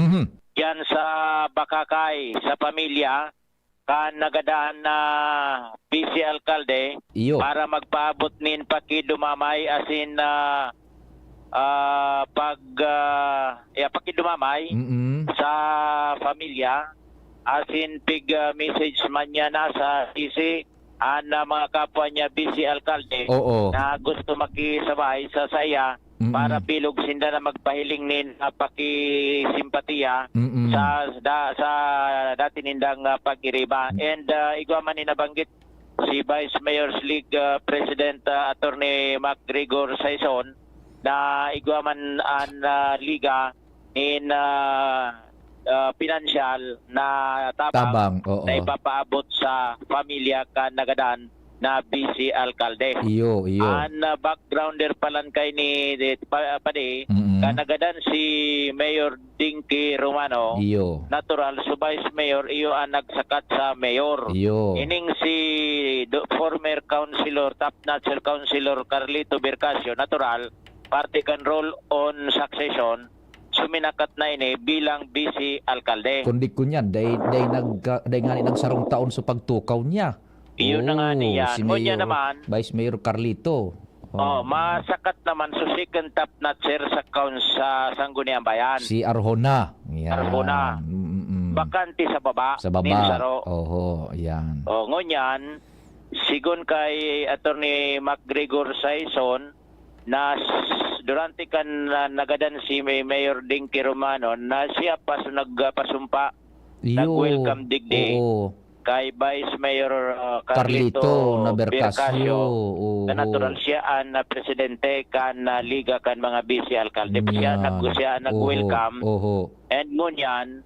Z: yan sa Bakakay, sa pamilya, kan nagadaan na PC Alcalde para magpaabot nin pakidumamay asin pakidumamay sa pamilya. Asin pig message man niya na sa DC mga kapwa niya BC Alcalde
B: Oo.
Z: na gusto makisabay sa saya para bilog sinda na magpahiling nin pakisimpatiya sa dati nindang pag-iriba. And igwaman ni nabanggit si Vice Mayor's League President Attorney MacGregor Saison na igwaman ang liga in pinansyal na tabang
B: oo.
Z: na ipapaabot sa pamilya ka nagadan na BC Alcalde.
B: Iyo.
Z: Ang backgrounder palan kay ni pade kanagadan si Mayor Dinky Romano.
B: Iyo.
Z: Natural so Vice Mayor iyo ang nagsakat sa mayor.
B: Iyo.
Z: Ining si former councilor, top-notch councilor Carlito Bercasio, natural, party can roll on succession, suminakat na ini bilang BC Alcalde.
B: Kundi ko niyan, day nga ni nagsarong taon sa pagtukaw niya.
Z: Iyon na nga niya.
B: Si
Z: O niya
B: Mayor,
Z: naman,
B: Vice Mayor Carlito.
Z: masakat naman so second top-notcher sa Sangguniang Bayan.
B: Si Arjona. Yan.
Z: Arjona. Bakante sa baba.
B: Sa baba.
Z: Ninsaro.
B: Oho, yan.
Z: O ngunyan, sigon kay Attorney MacGregor Saison na durante kan nagadan si Mayor Dinky Romano na siya pa nagpasumpa, nag-welcome digdi kay Vice Mayor Carlito
B: na Bercasio.
Z: Na natural siya ang presidente kan liga kan mga BC Alcalde. Siya nag-welcome. And ngunyan,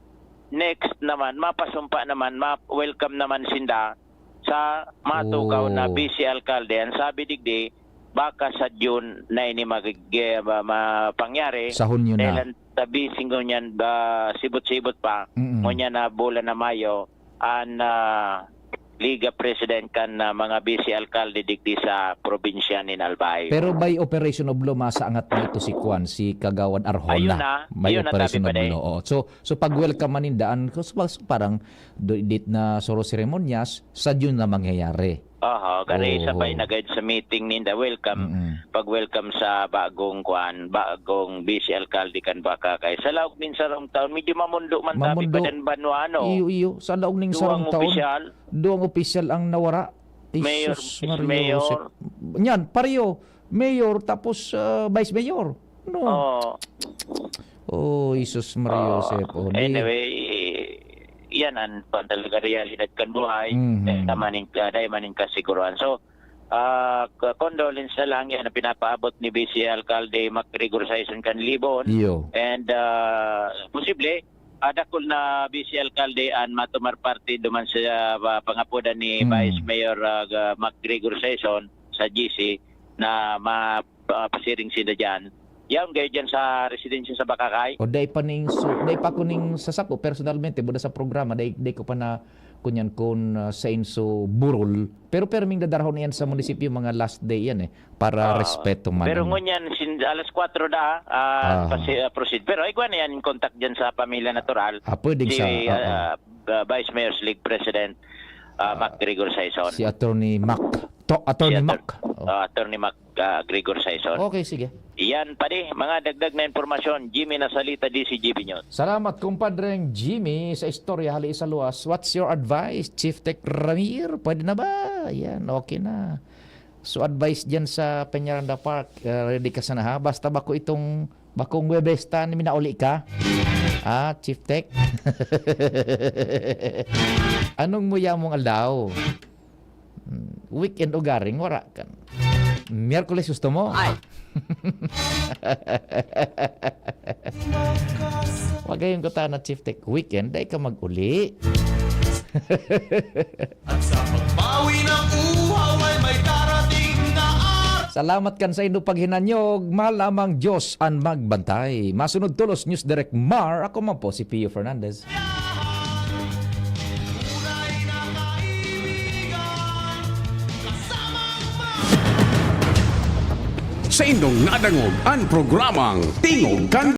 Z: next naman, mapasumpa naman, ma-welcome naman sinda sa matukaw na BC Alcalde. Ang sabi digdi, baka sa June na ini mapangyari.
B: Sa Hunyo na.
Z: Dahil tabi singgo niyan sibot-sibot pa. Ngunyan na bulan na Mayo, ang Liga President kan mga BC Alcalde digdi sa probinsya ni Albay.
B: Pero by operation of law, masaangat na ito si Kwan, si Kagawad Arjona.
Z: Ayun na,
B: operation of
Z: tabi pa
B: law. So pag-welcome manindaan, parang dit na soro seremonyas, sa June na mangyayari.
Z: Gani sabay na guide sa meeting ninda welcome pag-welcome sa bagong BC Alcalde kan baka kay sa laog nin sarong taon medyo mamundo man tabi pa din Banuano.
B: Iyo sa laog ning sarong taon. Duang opisyal ang nawara.
Z: Mayor.
B: Yan, pareho. Mayor tapos Vice Mayor. No. Jesus Maria Joseph.
Z: Anyway, yan ang talaga realidad kan buhay maning kasiguruhan. So condolence na lang yan na pinapaabot ni BC Alcalde MacGregor Saison kan Libon. And posible adakol na BC Alcalde an matumar party duman sa pangapodan ni Vice Mayor MacGregor Saison sa GC na mapasiring sila dyan. Yang gaya dyan sa residensya sa Bakakay.
B: O day pa kuning sasako personalmente buda sa programa day ko pa na kunyan kun sa inso burol pero perming dadarhon yan sa munisipyo mga last day yan para respeto man.
Z: Pero ngunyan alas 4 da proceed. Pero iguan yan in contact dyan sa pamilya natural.
B: Pwedeng
Z: si Vice Mayor's League President MacGregor Saison.
B: Si Attorney Attorney
Z: MacGregor Saison.
B: Okay, sige.
Z: Iyan pa mga dagdag na informasyon. Jimmy Nasalita, DCGB News.
B: Salamat, kumpadreng Jimmy, sa istorya hali sa luwas. What's your advice, Chief Tech Ramir? Pwede na ba? Yan, okay na. So, advice dyan sa Peñaranda Park. Ready ka sana ha? Basta bako itong bakong webesta ni minauli ka. Chief Tech? Anong muya mong aldaw? Weekend o garing, wara kan. Miyerkules gusto mo? Ay. Wag kayong kuta na Chief Tech. Weekend, dahil ka mag-uli.
A: At sa pagbawi ng uhaw ay may darating na araw.
B: Salamat kan sa inyong paghinanyog. Malamang Diyos ang magbantay. Masunod tulos News Direct Mar. Ako man po si Pio Fernandez.
U: Sa inyong nadangog ang programang Tingog Kan